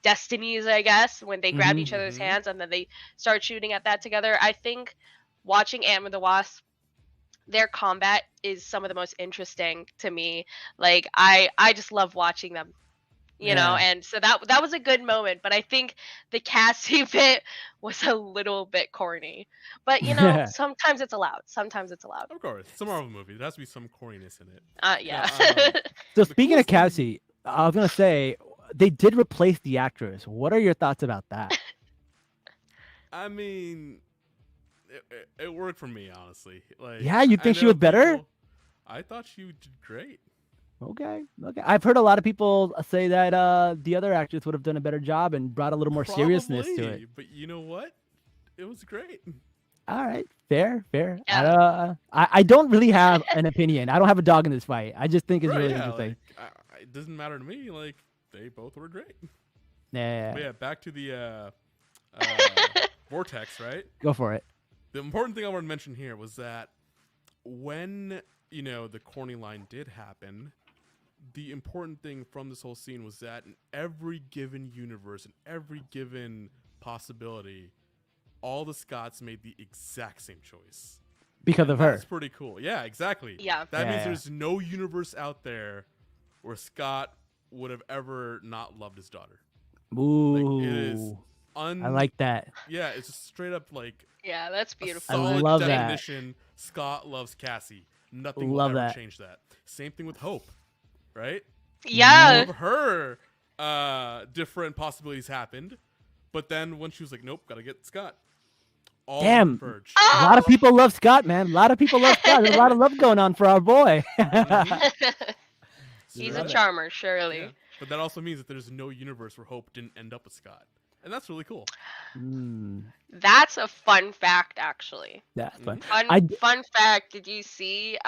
destinies, I guess, when they grab Hmm. each other's Mm-hmm. hands and then they start shooting at that together. I think watching Ant-Man and the Wasp, their combat is some of the most interesting to me. Like I just love watching them, Yeah. and so that was a good moment. But I think the casting bit was a little bit corny. But sometimes it's allowed. Sometimes it's allowed. Of course, it's a Marvel movie. There has to be some corniness in it. Yeah. Now, So the speaking of coolest thing. Cassie, I was gonna say they did replace the actress. What are your thoughts about that? I mean, it worked for me, honestly. Like, Yeah, you I think she know was better? people. I thought she did great. Okay, okay. I've heard a lot of people say that the other actress would have done a better job and brought a little more seriousness to it. Probably, but you know what? It was great. All right, fair, fair. Yeah. I don't really have an opinion. I don't have a dog in this fight. I just think it's Right? really Yeah. interesting. Like, it doesn't matter to me. Like, they both were great. Yeah, But yeah, back to the vortex. Right. go for it. The important thing I want to mention here was that when the corny line did happen, the important thing from this whole scene was that in every given universe, in every given possibility, all the Scots made the exact same choice. Because And of her. that's pretty cool. Yeah, exactly. Yeah. That means Yeah. there's no universe out there where Scott would have ever not loved his daughter. Ooh, Like, it is I like that. Yeah, it's just straight up like Yeah, that's a beautiful. I solid love that. definition. Scott loves Cassie. Nothing will Love ever that. change that. Same thing with Hope, right? All Yeah. of her different possibilities happened, but then when she was like, "Nope, gotta get Scott," all Damn. converged. A lot of people love Scott, man. A lot of people love Scott. There's a lot of love going on for our boy. Mhm. He's Straight a up. charmer, surely. Yeah, but that also means that there's no universe where Hope didn't end up with Scott, and that's really cool. Mm, That's a fun fact, actually. that's fun. Mhm. Fun fact. Did you see?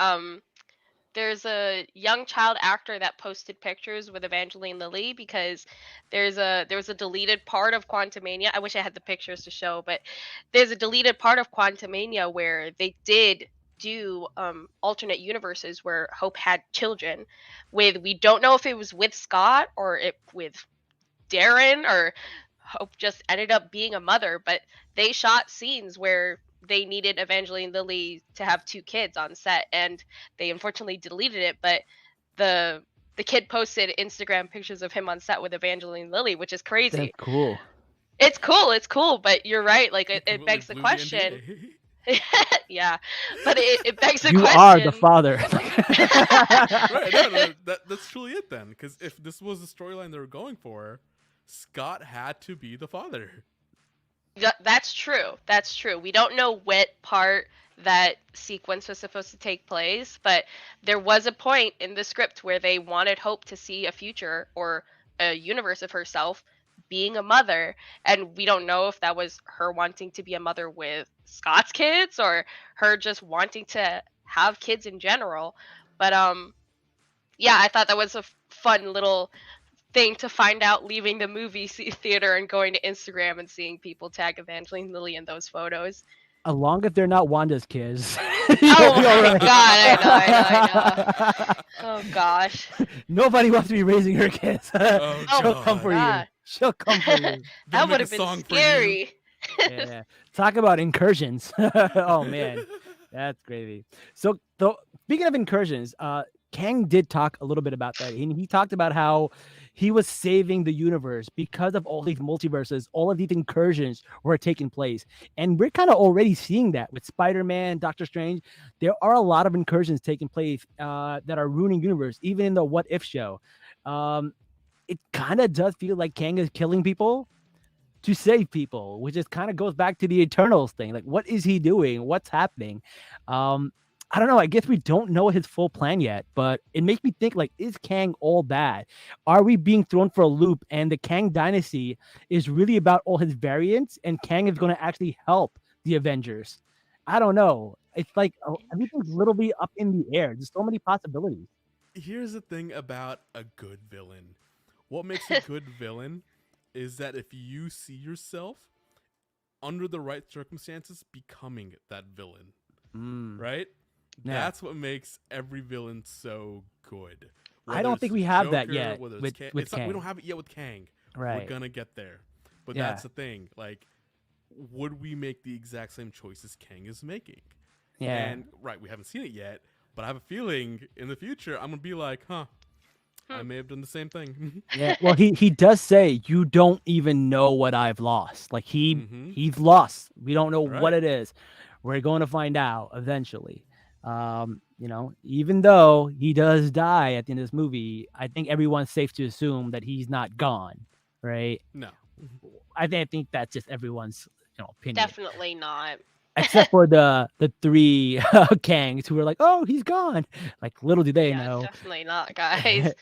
There's a young child actor that posted pictures with Evangeline Lilly because there was a deleted part of Quantumania. I wish I had the pictures to show, but there's a deleted part of Quantumania where they did do alternate universes where Hope had children with, we don't know if it was with Scott or it with Darren, or Hope just ended up being a mother, but they shot scenes where they needed Evangeline Lilly to have two kids on set, and they unfortunately deleted it. But the kid posted Instagram pictures of him on set with Evangeline Lilly, which is That's crazy. cool. It's cool, but you're right. Like it Completely begs the blew question. NDA. Yeah, but it begs the You question. are the father. Right? No, that's truly it then. Because if this was the storyline they were going for, Scott had to be the father. That's true. That's true. We don't know what part that sequence was supposed to take place, but there was a point in the script where they wanted Hope to see a future or a universe of herself being a mother, and we don't know if that was her wanting to be a mother with Scott's kids or her just wanting to have kids in general. But yeah, I thought that was a fun little thing to find out leaving the movie theater and going to Instagram and seeing people tag Evangeline Lilly in those photos. As long as they're not Wanda's kids. Oh my god, I know. Oh gosh. Nobody wants to be raising her kids. Oh, She'll God. come for you. God. She'll come for you. They'll That make would a have been song for you. scary. Yeah. Talk about incursions. Oh man, that's crazy. So, speaking of incursions, Kang did talk a little bit about that. He talked about how he was saving the universe because of all these multiverses, all of these incursions were taking place, and we're kind of already seeing that with Spider-Man, Doctor Strange. There are a lot of incursions taking place that are ruining universe, even in the What If show. It kind of does feel like Kang is killing people to save people, which is kind of goes back to the Eternals thing. Like, what is he doing? What's happening? I don't know. I guess we don't know his full plan yet, but it makes me think, like, is Kang all bad? Are we being thrown for a loop? And the Kang dynasty is really about all his variants, and Kang is going to actually help the Avengers. I don't know. It's like everything's literally up in the air. There's so many possibilities. Here's the thing about a good villain. What makes a good villain is that if you see yourself under the right circumstances becoming that villain, right? Yeah. That's what makes every villain so good. I Whether don't it's think the we have that Joker, yet whether it's with Kang, with we Kang. don't have it yet with Kang. Right. We're gonna get there, but Yeah. that's the thing. Like, would we make the exact same choices Kang is making? Yeah. And right, we haven't seen it yet, but I have a feeling in the future I'm gonna be like, I may have done the same thing. Yeah. Well, he does say you don't even know what I've lost. Like he's lost. We don't know what Right. it is. We're going to find out eventually. You know, even though he does die at the end of this movie, I think everyone's safe to assume that he's not gone, right? No. I think that's just everyone's opinion. Definitely not. Except for the three Kangs who were like, "Oh, he's gone." Like little do they Yeah, know. definitely not, guys.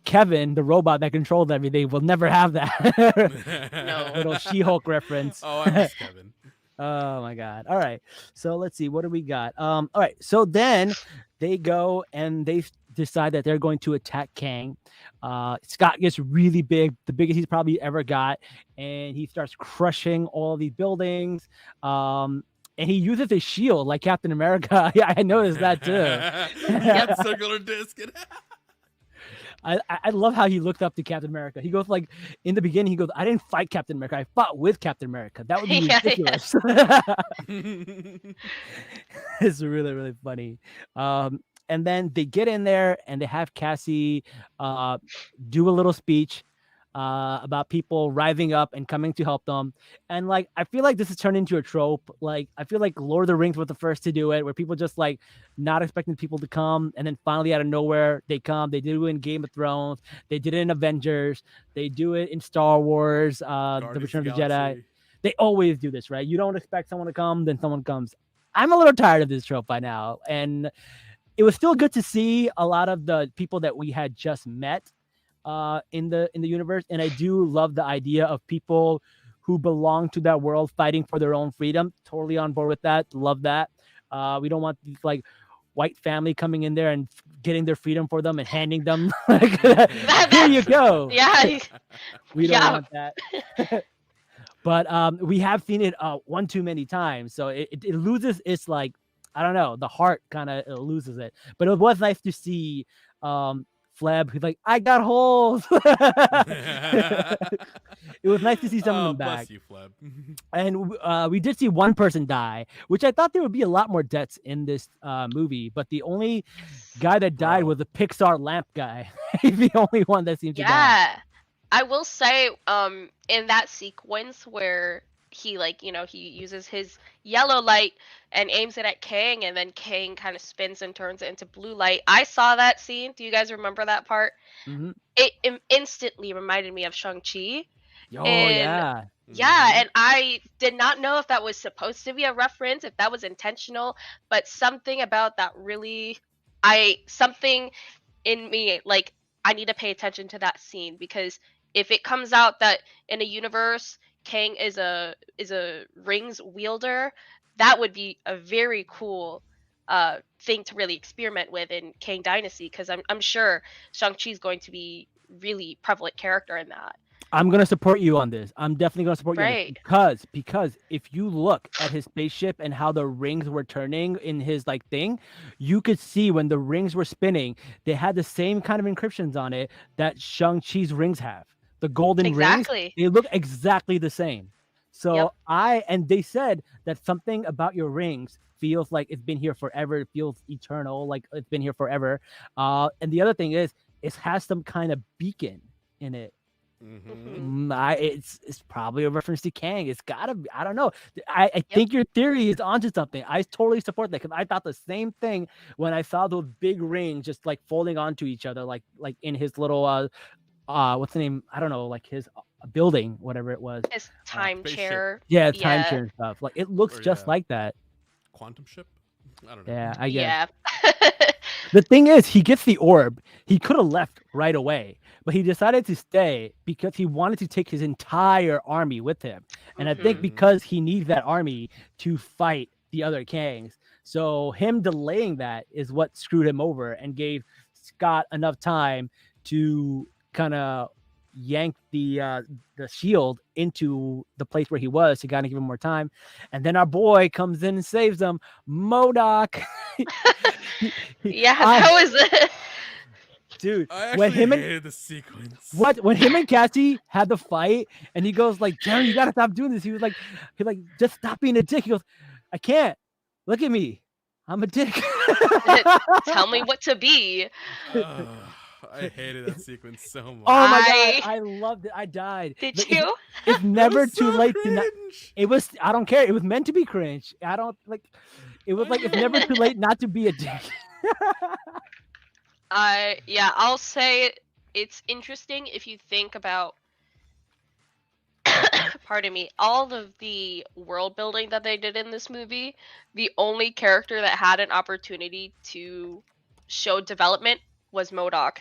Kevin, the robot that controls everything, will never have that. No. Little She-Hulk reference. Oh, I miss Kevin. Oh my god. All right. So let's see. What do we got? All right. So then they go and they decide that they're going to attack Kang. Scott gets really big, the biggest he's probably ever got, and he starts crushing all these buildings. And he uses his shield like Captain America. Yeah, I noticed that too. That circular disc. I love how he looked up to Captain America. He goes like in the beginning, he goes, "I didn't fight Captain America. I fought with Captain America. That would be Yeah, ridiculous." It's really, really funny. And then they get in there and they have Cassie do a little speech about people rising up and coming to help them. And like, I feel like this has turned into a trope. Like, I feel like Lord of the Rings was the first to do it, where people just like not expecting people to come, and then finally out of nowhere they come. They do it in Game of Thrones. They did it in Avengers. They do it in Star Wars, The Return of the Jedi. They always do this, right? You don't expect someone to come, then someone comes. I'm a little tired of this trope by now, and it was still good to see a lot of the people that we had just met in the universe. And I do love the idea of people who belong to that world fighting for their own freedom. Totally on board with that. Love that. We don't want these like white family coming in there and getting their freedom for them and handing them like, here you go. Yeah. We don't want that. But we have seen it one too many times, so it loses its like, I don't know, the heart kind of loses it. But it was nice to see Fleb, who's like, "I got holes." It was nice to see some of them back. Bless you, Fleb. And we did see one person die, which I thought there would be a lot more deaths in this movie. But the only guy that died was the Pixar lamp guy. He's the only one that seemed to die. Yeah. I will say, in that sequence where he he uses his yellow light and aims it at Kang, and then Kang kind of spins and turns it into blue light. I saw that scene. Do you guys remember that part? Mm-hmm. It instantly reminded me of Shang-Chi. Oh, and yeah. Yeah, and I did not know if that was supposed to be a reference, if that was intentional, but something about that really, something in me, like, I need to pay attention to that scene, because if it comes out that in a universe Kang is a rings wielder, that would be a very cool thing to really experiment with in Kang Dynasty, because I'm sure Shang-Chi is going to be really prevalent character in that. I'm gonna support you on this. I'm definitely gonna support you on Right. this, because if you look at his spaceship and how the rings were turning in his like thing, you could see when the rings were spinning, they had the same kind of encryptions on it that Shang-Chi's rings have. The golden Exactly. rings, they look exactly the same. So Yep. and they said that something about your rings feels like it's been here forever. It feels eternal, like it's been here forever. And the other thing is, it has some kind of beacon in it. Mm-hmm. It's probably a reference to Kang. It's gotta be. I don't know. I think your theory is onto something. I totally support that, because I thought the same thing when I saw those big rings just like folding onto each other, like in his little what's the name? I don't know, like his building, whatever it was. His time spaceship. chair. Yeah, time chair and stuff. Like it looks just like that. Quantum ship? I don't know. Yeah, I guess. Yeah. The thing is, he gets the orb. He could have left right away, but he decided to stay because he wanted to take his entire army with him. And I think because he needs that army to fight the other Kangs. So him delaying that is what screwed him over and gave Scott enough time to kind of yank the shield into the place where he was to kind of give him more time. And then our boy comes in and saves them, MODOK. Yeah, I, that was it. dude, I when actually him and hated the sequence. when him and Cassie had the fight, and he goes like, Jerry, you gotta stop doing this. He just stop being a dick. He goes, I can't. Look at me. I'm a dick. Tell me what to be. Ugh, I hated that sequence so much. Oh my I- god, I loved it. I died. Did Like, you? It's That never was too so late to not. cringe. It was. I don't care. It was meant to be cringe. I don't like. It was I like it's know. never too late not to be a dick. I'll say it's interesting if you think about pardon me, all of the world building that they did in this movie. The only character that had an opportunity to show development was MODOK.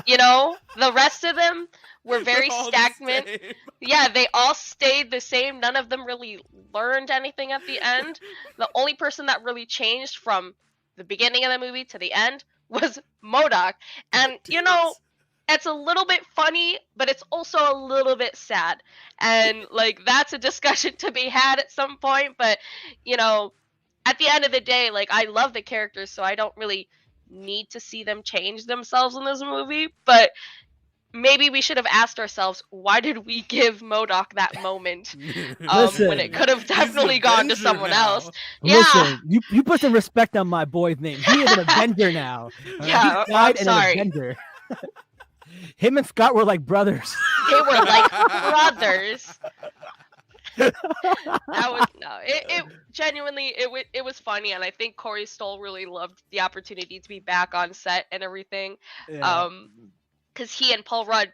You know, the rest of them were very They're all the stagnant. same. Yeah, they all stayed the same. None of them really learned anything at the end. The only person that really changed from the beginning of the movie to the end was MODOK. And, you Damn know, it. it's a little bit funny, but it's also a little bit sad. And, like, that's a discussion to be had at some point. But, you know, at the end of the day, like, I love the characters, so I don't really need to see them change themselves in this movie. But maybe we should have asked ourselves, why did we give MODOK that moment Listen. when it could have He's an definitely gone to Avenger someone now. else? Yeah. Listen, you put some respect on my boy's name. He is an Avenger now. Yeah, he died I'm and sorry. an Avenger. Him and Scott were like brothers. They were like brothers. That was no. It genuinely it was funny, and I think Corey Stoll really loved the opportunity to be back on set and everything. Yeah. Because he and Paul Rudd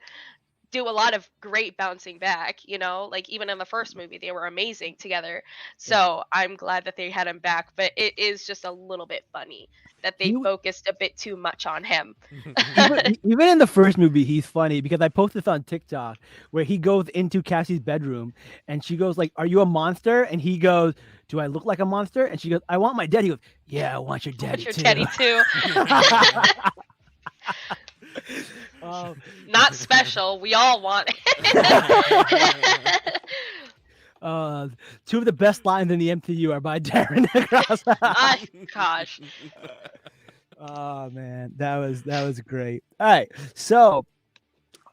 do a lot of great bouncing back. You know, like even in the first movie, they were amazing together. So I'm glad that they had him back. But it is just a little bit funny that they You- focused a bit too much on him. Even in the first movie, he's funny because I posted this on TikTok where he goes into Cassie's bedroom and she goes like, "Are you a monster?" And he goes, "Do I look like a monster?" And she goes, "I want my daddy." He goes, "Yeah, I want your daddy What's too." your teddy too? Um, Not special. We all want it. two of the best lines in the MCU are by Darren Cross. My gosh. Oh man, that was great. All right, so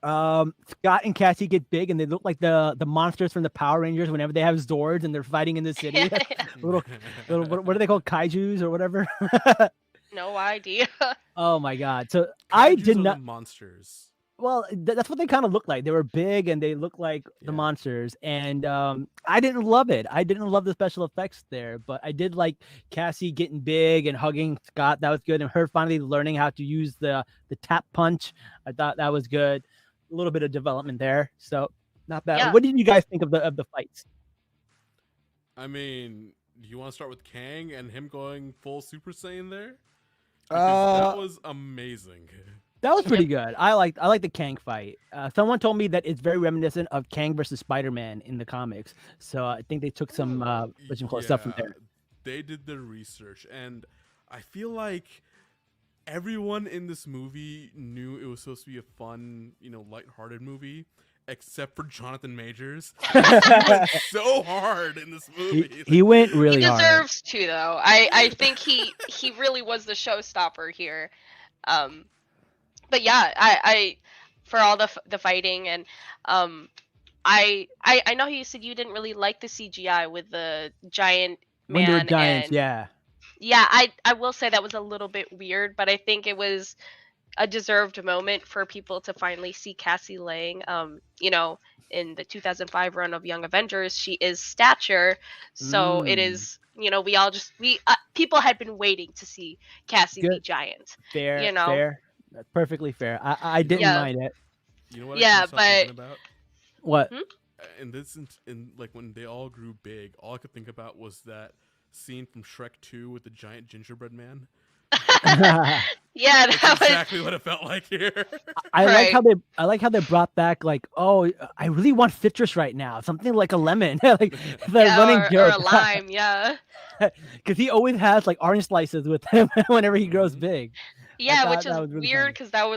Scott and Cassie get big, and they look like the monsters from the Power Rangers whenever they have Zords and they're fighting in the city. little what are they called, kaiju's or whatever? No idea. Oh my god! So I Kaijus did are not. the monsters. Well, that's what they kind of look like. They were big and they look like the Yeah. monsters. And I didn't love it. I didn't love the special effects there, but I did like Cassie getting big and hugging Scott. That was good. And her finally learning how to use the tap punch. I thought that was good. A little bit of development there. So not bad. Yeah. What did you guys think of the fights? I mean, do you want to start with Kang and him going full Super Saiyan there? Because that was amazing. That was pretty good. I like the Kang fight. Someone told me that it's very reminiscent of Kang versus Spider-Man in the comics. So I think they took some stuff from there. They did their research, and I feel like everyone in this movie knew it was supposed to be a fun, lighthearted movie, except for Jonathan Majors. He went so hard in this movie. He went really He hard. deserves to, though. I think he really was the showstopper here. But yeah, I for all the fighting, and I know you said you didn't really like the CGI with the giant When they were man giants, and yeah. yeah, I will say that was a little bit weird, but I think it was a deserved moment for people to finally see Cassie Lang. In the 2005 run of Young Avengers, she is stature, so it is. People had been waiting to see Cassie be Good. giant. Fair, You know? fair. That's perfectly fair. I didn't Yeah. mind it. You know what? Yeah, I couldn't stop thinking about? What? And this, in like when they all grew big, all I could think about was that scene from Shrek 2 with the giant gingerbread man. Yeah, That's that was exactly what it felt like here. I like how they brought back like, oh, I really want citrus right now, something like a lemon, like the running or joke. a lime. Yeah. Because he always has like orange slices with him whenever he grows big. I Yeah, which thought is that was really weird funny. because that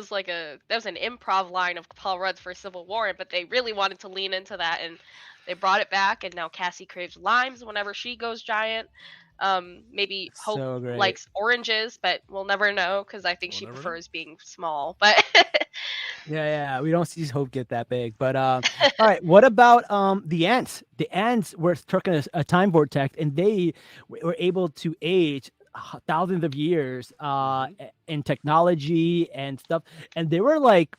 was an improv line of Paul Rudd's for Civil War, but they really wanted to lean into that and they brought it back. And now Cassie craves limes whenever she goes giant. Maybe Hope So great. likes oranges, but we'll never know because I think We'll she never know. prefers being small. But Yeah, we don't see Hope get that big. But all right, what about the ants? The ants were stuck in a time vortex, and they were able to age thousands of years Hmm. in technology and stuff, and they were like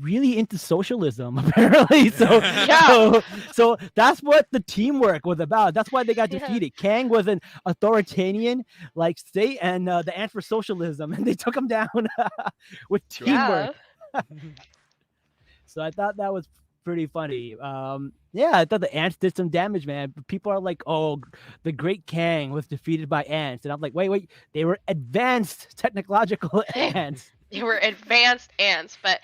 really into socialism apparently. So yeah, so so that's what the teamwork was about. That's why they got yeah, defeated. Kang was an authoritarian like state, and the ants were socialism, and they took him down with Go figure. yeah, teamwork. So I thought that was pretty funny. Yeah, I thought the ants did some damage, man. But people are like, "Oh, the Great Kang was defeated by ants," and I'm like, "Wait, they were advanced technological ants." they were advanced ants. But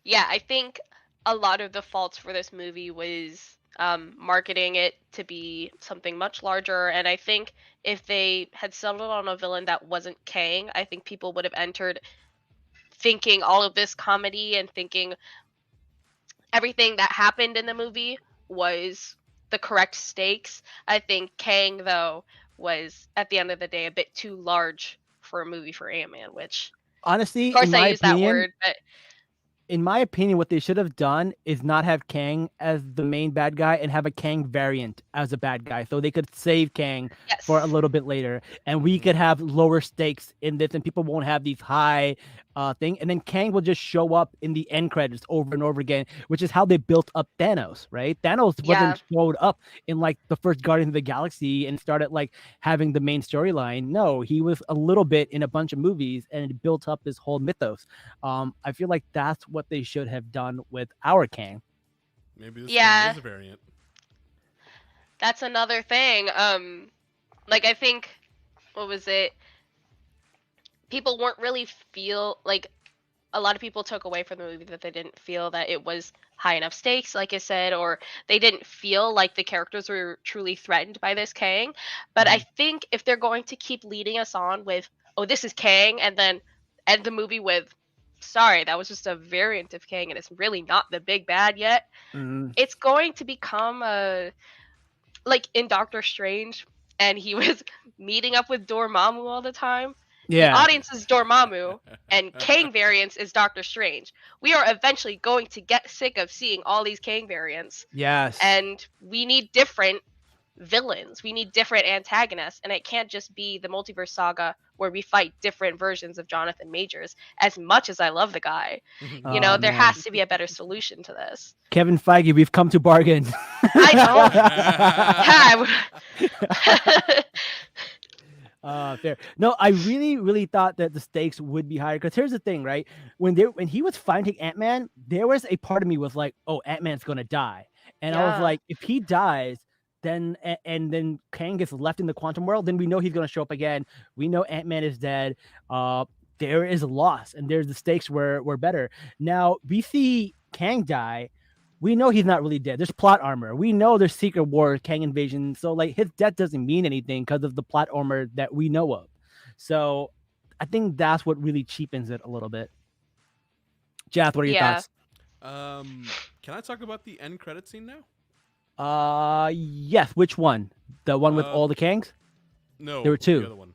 yeah, I think a lot of the faults for this movie was marketing it to be something much larger. And I think if they had settled on a villain that wasn't Kang, I think people would have entered thinking all of this comedy and thinking everything that happened in the movie was the correct stakes. I think Kang, though, was at the end of the day a bit too large for a movie for Ant-Man, which, of Honestly, course, I use that word, but in my opinion, what they should have done is not have Kang as the main bad guy and have a Kang variant as a bad guy, so they could save Kang for a yes. little bit later, and we Hmm. could have lower stakes in this, and people won't have these high thing, and then Kang will just show up in the end credits over and over again, which is how they built up Thanos, right? Thanos Yeah. wasn't showed up in like the first Guardians of the Galaxy and started like having the main storyline. No, he was a little bit in a bunch of movies, and it built up this whole mythos. I feel like that's what they should have done with our Kang. Maybe this Kang Yeah. is a variant. That's another thing. Like I think what was it? People weren't really feel like a lot of people took away from the movie that they didn't feel that it was high enough stakes, like I said, or they didn't feel like the characters were truly threatened by this Kang. But I Mhm. think if they're going to keep leading us on with, oh, this is Kang, and then end the movie with, sorry, that was just a variant of Kang and it's really not the big bad yet, Mhm. it's going to become a, like in Doctor Strange, and he was meeting up with Dormammu all the time. The Yeah. audience is Dormammu, and Kang variants is Doctor Strange. We are eventually going to get sick of seeing all these Kang variants, Yes. and we need different villains. We need different antagonists, and it can't just be the multiverse saga where we fight different versions of Jonathan Majors. As much as I love the guy, Oh there man. has to be a better solution to this. Kevin Feige, we've come to bargain. I know. Fair. No, I really, really thought that the stakes would be higher. Because here's the thing, right? When he was fighting Ant-Man, there was a part of me was like, oh, Ant-Man's gonna die. And I was Yeah. like, if he dies, then and then Kang gets left in the quantum world, then we know he's gonna show up again. We know Ant-Man is dead. There is a loss, and there's the stakes were better. Now we see Kang die. We know he's not really dead. There's plot armor. We know there's Secret War, Kang invasion. So like his death doesn't mean anything because of the plot armor that we know of. So I think that's what really cheapens it a little bit. Jath, what are your Yeah. thoughts? Can I talk about the end credit scene now? Yes. Which one? The one with all Um, the Kangs? There no, were the two. other one.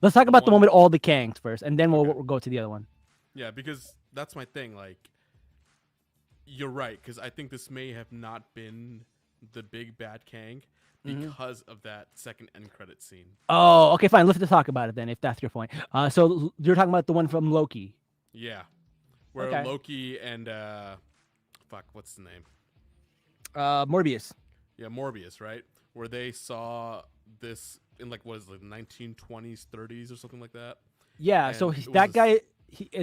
Let's talk The about the one one. with all the Kangs first, and then Okay. we'll go to the other one. Yeah, because that's my thing. Like, you're right. Because I think this may have not been the big bad Kang Mhm. because of that second end credit scene. Oh, okay, fine. Let's just talk about it then, if that's your point. So you're talking about the one from Loki. Yeah, where Okay. Loki and fuck, what's the name? Morbius. Yeah, Morbius, right? Where they saw this in like what is it, like 1920s, 30s, or something like that. Yeah, so And it was that this. guy,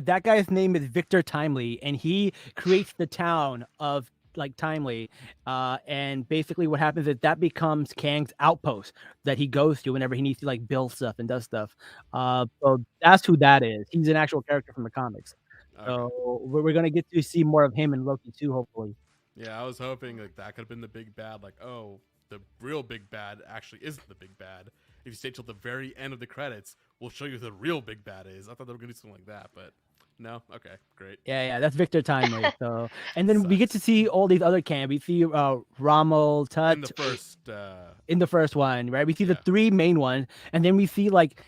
that guy's name is Victor Timely, and he creates the town of like Timely, and basically what happens is that becomes Kang's outpost that he goes to whenever he needs to like build stuff and does stuff. So that's who that is. He's an actual character from the comics. Okay. So we're gonna get to see more of him in Loki too, hopefully. Yeah, I was hoping like that could have been the big bad. Like, oh, the real big bad actually isn't the big bad. If you stay till the very end of the credits, we'll show you who the real big bad is. I thought they were gonna do something like that, but no. Okay, great. Yeah, that's Victor Timely. So, and then we get to Sucks. see all these other Kang. We see Rommel, In the Tut first, in the first one, right? We see the yeah. 3 main ones, and then we see like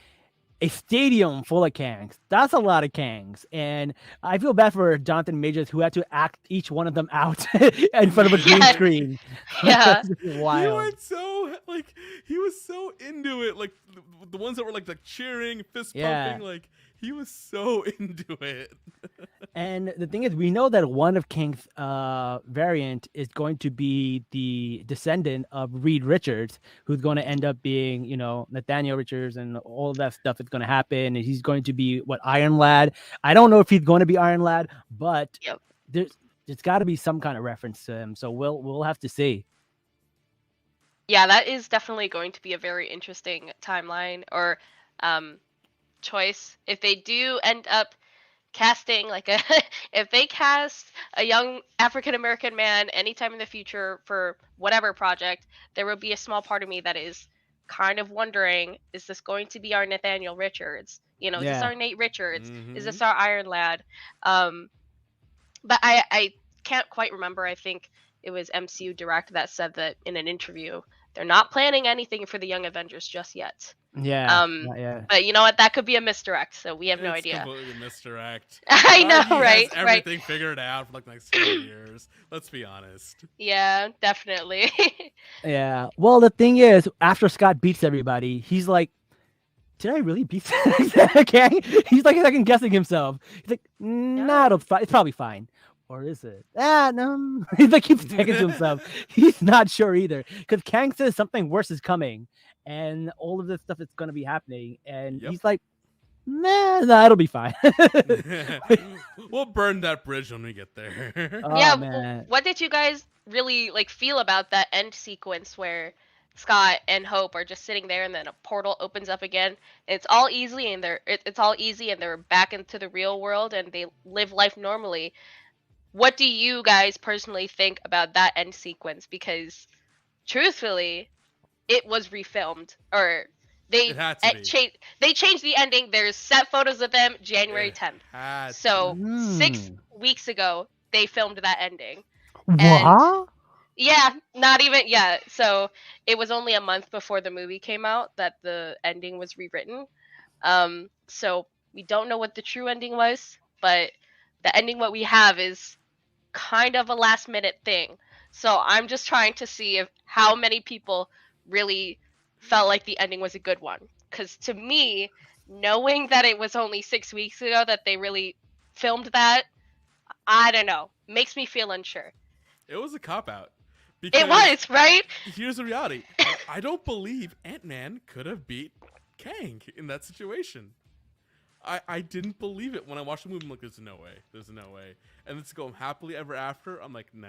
a stadium full of Kangs. That's a lot of Kangs. And I feel bad for Jonathan Majors, who had to act each one of them out in front of a green Yes. screen. Yeah. He Wild. went so like he was so into it. Like the ones that were like cheering, fist Yeah. pumping. Like he was so into it. And the thing is, we know that one of Kang's variant is going to be the descendant of Reed Richards, who's going to end up being, Nathaniel Richards, and all of that stuff is going to happen. And he's going to be what, Iron Lad. I don't know if he's going to be Iron Lad, but Yep. there's got to be some kind of reference to him. So we'll have to see. Yeah, that is definitely going to be a very interesting timeline or choice if they do end up casting like a if they cast a young African American man anytime in the future for whatever project, there will be a small part of me that is kind of wondering, is this going to be our Nathaniel Richards? Is this Yeah. our Nate Richards? Is Mhm. this our Iron Lad? But I can't quite remember. I think it was MCU Direct that said that in an interview they're not planning anything for the Young Avengers just yet. Yeah. Yeah. But you know what? That could be a misdirect, so we have no It's idea. completely misdirect. I know, Feige right? has Right. everything figured out for like the next 2 years. Let's be honest. Yeah, definitely. Yeah. Well, the thing is, after Scott beats everybody, he's like, did I really beat Kang? He's like second guessing himself. He's like, nah, it's probably fine. Or is it? No. He like keeps thinking to himself. He's not sure either. Because Kang says something worse is coming. And all of this stuff is going to be happening. And Yep. he's like, nah, it'll be fine. We'll burn that bridge when we get there. Oh, Yeah, man. what did you guys really feel about that end sequence where Scott and Hope are just sitting there and then a portal opens up again? It's all easy and it's all easy and they're back into the real world and they live life normally. What do you guys personally think about that end sequence? Because truthfully, it was refilmed or It had to be. they changed the ending. There's set photos of them January It 10th. had So to. 6 weeks ago they filmed that ending. What? Yeah, not even so it was only a month before the movie came out that the ending was rewritten. So we don't know what the true ending was, but the ending what we have is kind of a last minute thing. So I'm just trying to see if how many people really felt like the ending was a good one. Because to me, knowing that it was only 6 weeks ago that they really filmed that, I don't know, makes me feel unsure. It was a cop out. It was, right? Here's the reality. I don't believe Ant-Man could have beat Kang in that situation. I didn't believe it when I watched the movie. I'm like, there's no way. There's no way. And then to go happily ever after, I'm like, no.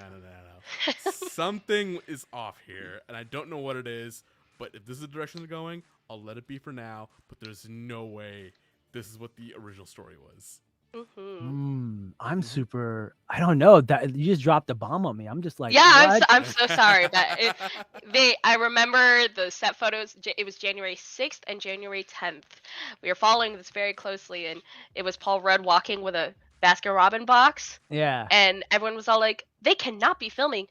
Something is off here, and I don't know what it is. But if this is the direction they're going, I'll let it be for now. But there's no way this is what the original story was. I'm super. I don't know. That you just dropped a bomb on me. I'm just like, Yeah, what? I'm so sorry, but I remember the set photos. It was January 6th and January 10th. We were following this very closely, and it was Paul Rudd walking with a Baskin Robbins box, Yeah. and everyone was all like, "They cannot be filming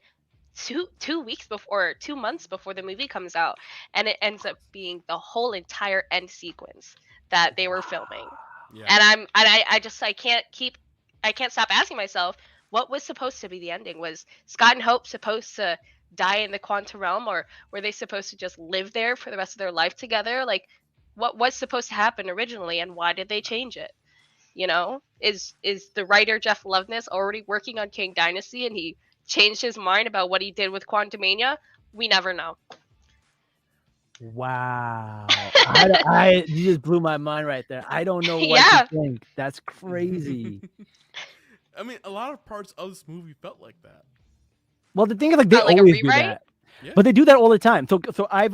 2 weeks before, 2 months before the movie comes out," and it ends up being the whole entire end sequence that they were filming. Yeah. And I can't stop asking myself, what was supposed to be the ending? Was Scott and Hope supposed to die in the quantum realm, or were they supposed to just live there for the rest of their life together? Like, what was supposed to happen originally, and why did they change it? Is the writer Jeff Loveness already working on King Dynasty and he changed his mind about what he did with Quantumania? We never know. Wow. You just blew my mind right there. I don't know what Yeah. to think. That's crazy. I mean, a lot of parts of this movie felt like that. Well, the thing is, like, they Like a always do rewrite? that. Yeah. But they do that all the time. So I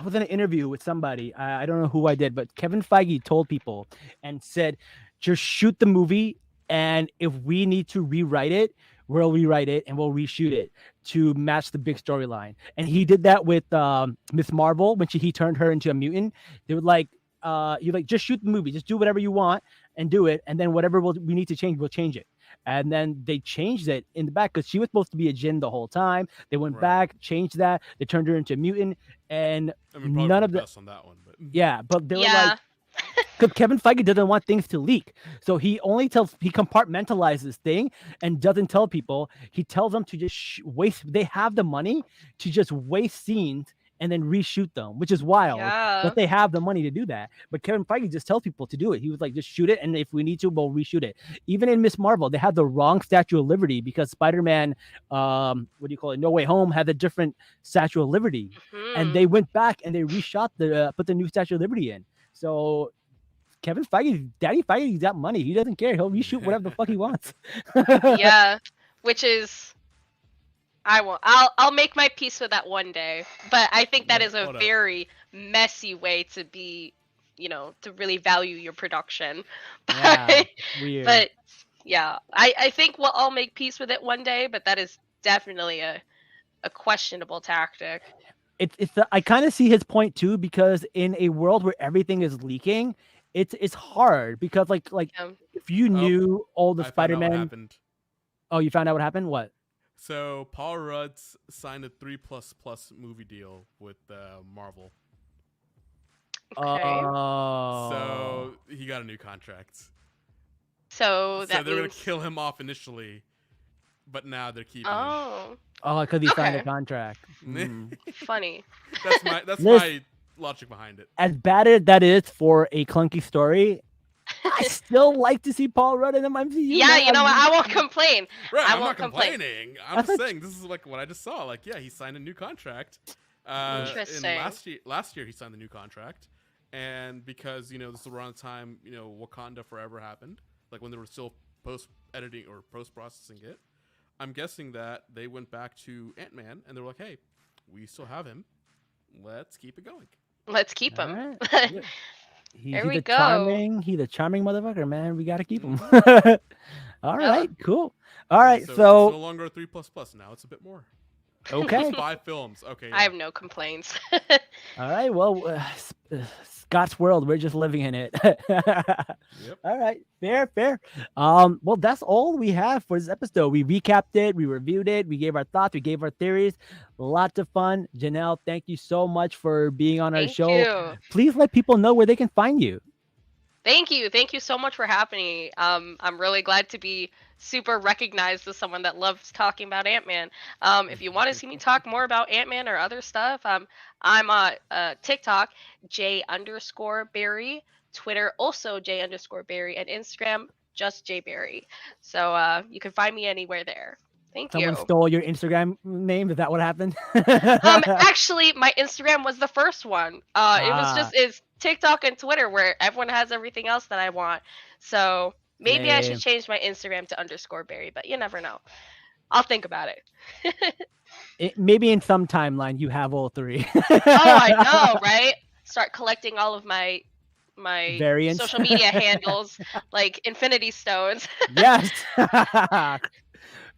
was in an interview with somebody. I don't know who I did, but Kevin Feige told people and said, just shoot the movie, and if we need to rewrite it, we'll rewrite it and we'll reshoot it to match the big storyline. And he did that with Miss Marvel when he turned her into a mutant. They were like, just shoot the movie, just do whatever you want and do it, and then whatever we need to change, we'll change it. And then they changed it in the back because she was supposed to be a Jinn the whole time. They went Right. back, changed that. They turned her into a mutant, and I mean, probably none for of the the best on that one, but but they were like, Yeah. because Kevin Feige doesn't want things to leak, so he compartmentalizes thing and doesn't tell people. He tells them to just waste. They have the money to just waste scenes and then reshoot them, which is wild. Yeah. But they have the money to do that. But Kevin Feige just tells people to do it. He was like, just shoot it, and if we need to, we'll reshoot it. Even in Miss Marvel, they had the wrong Statue of Liberty because Spider-Man, what do you call it? No Way Home had a different Statue of Liberty, and they went back and they reshot put the new Statue of Liberty in. So Kevin Feige, Daddy Feige's got money. He doesn't care. He'll reshoot whatever the fuck he wants. Yeah. Which is, I'll make my peace with that one day. But I think that is a Hold up. very messy way to be, to really value your production. Yeah, weird. But yeah, I think we'll all make peace with it one day, but that is definitely a questionable tactic. I kind of see his point too, because in a world where everything is leaking, it's hard because like Yeah. if you knew all the I found out what Spider-Man. happened. Oh, you found out what happened? What? So Paul Rudd signed a 3++ movie deal with Marvel. Okay. Oh. So he got a new contract. So that they're gonna means. kill him off initially, but now they're keeping him. Oh, because he signed a Okay. contract. Mm. funny. That's Liz- my logic behind it. As bad as that is for a clunky story, I still like to see Paul Rudd in the MCU. Yeah, man. you know what? I won't complain. Right, I I'm won't not complain. complaining. I'm That's just what- saying this is like what I just saw. Like, yeah, he signed a new contract. Interesting. And last year he signed the new contract, and because this is around the time Wakanda Forever happened, like when they were still post editing or post processing it. I'm guessing that they went back to Antman and they were like, hey, we still have him. Let's keep it going. Let's keep him. Alright. There we He's go. He's a charming motherfucker, man. We gotta keep him. Mhm. All right, cool. All right, So it's so no longer a 3++. Now it's a bit more. okay. It's 5 films. Okay. I have no complaints. All right, well, Scott's world, we're just living in it. Yep. All right, fair. Well, that's all we have for this episode. We recapped it, we reviewed it, we gave our thoughts, we gave our theories. Lots of fun. Janelle, thank you so much for being on our Thank show. you. Please let people know where they can find you. Thank you so much for having me. I'm really glad to be super recognized as someone that loves talking about Ant-Man. If you want to see me talk more about Ant-Man or other stuff, I'm on TikTok, J_Berry, Twitter also J_Berry, and Instagram just Jberry. So you can find me anywhere there. Thank Someone you. stole your Instagram name. Is that what happened? Actually, my Instagram was the first one. It's TikTok and Twitter where everyone has everything else that I want. So maybe I should change my Instagram to _Berry, but you never know. I'll think about it. Maybe in some timeline you have all three. Oh, I know, right? Start collecting all of my Variants. social media handles like Infinity Stones. Yes.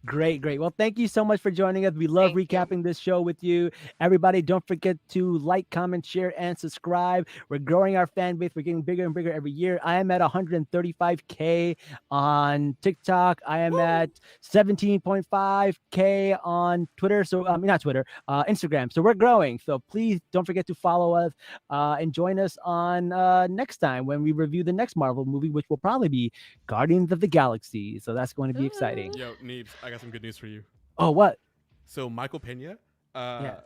Great. Well, thank you so much for joining us. We love Thank you. recapping this show with you. Everybody, don't forget to like, comment, share, and subscribe. We're growing our fan base. We're getting bigger and bigger every year. I am at 135K on TikTok. I am at 17.5K on Twitter. So, not Twitter, Instagram. So we're growing. So please don't forget to follow us and join us on next time when we review the next Marvel movie, which will probably be Guardians of the Galaxy. So that's going to be exciting. Yo, Neebs, I got some good news for you. Oh, what? So Michael Pena, Yeah.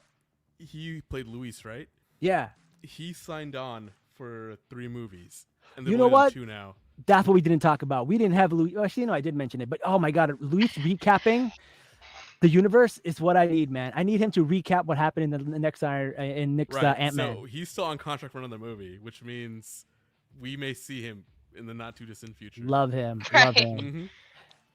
he played Luis, right? Yeah. He signed on for 3 movies. And they're You know only on what? 2 now. That's what we didn't talk about. We didn't have Luis. Actually, no, I did mention it, but oh my God, Luis recapping the universe is what I need, man. I need him to recap what happened in the next Ant-Man. So he's still on contract for another movie, which means we may see him in the not too distant future. Love him. Right. Love him. Mhm.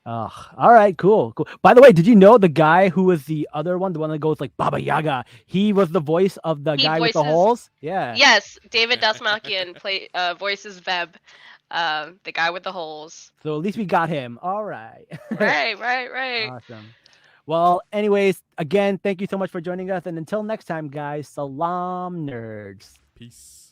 Oh, all right, cool. By the way, did you know the guy who was the other one, the one that goes like Baba Yaga, he was the voice of the He guy with the voices- holes? Yeah. Yes, David Dastmalchian voices Veb, the guy with the holes. So at least we got him. All right. Right. Awesome. Well, anyways, again, thank you so much for joining us. And until next time, guys, Salaam, nerds. Peace.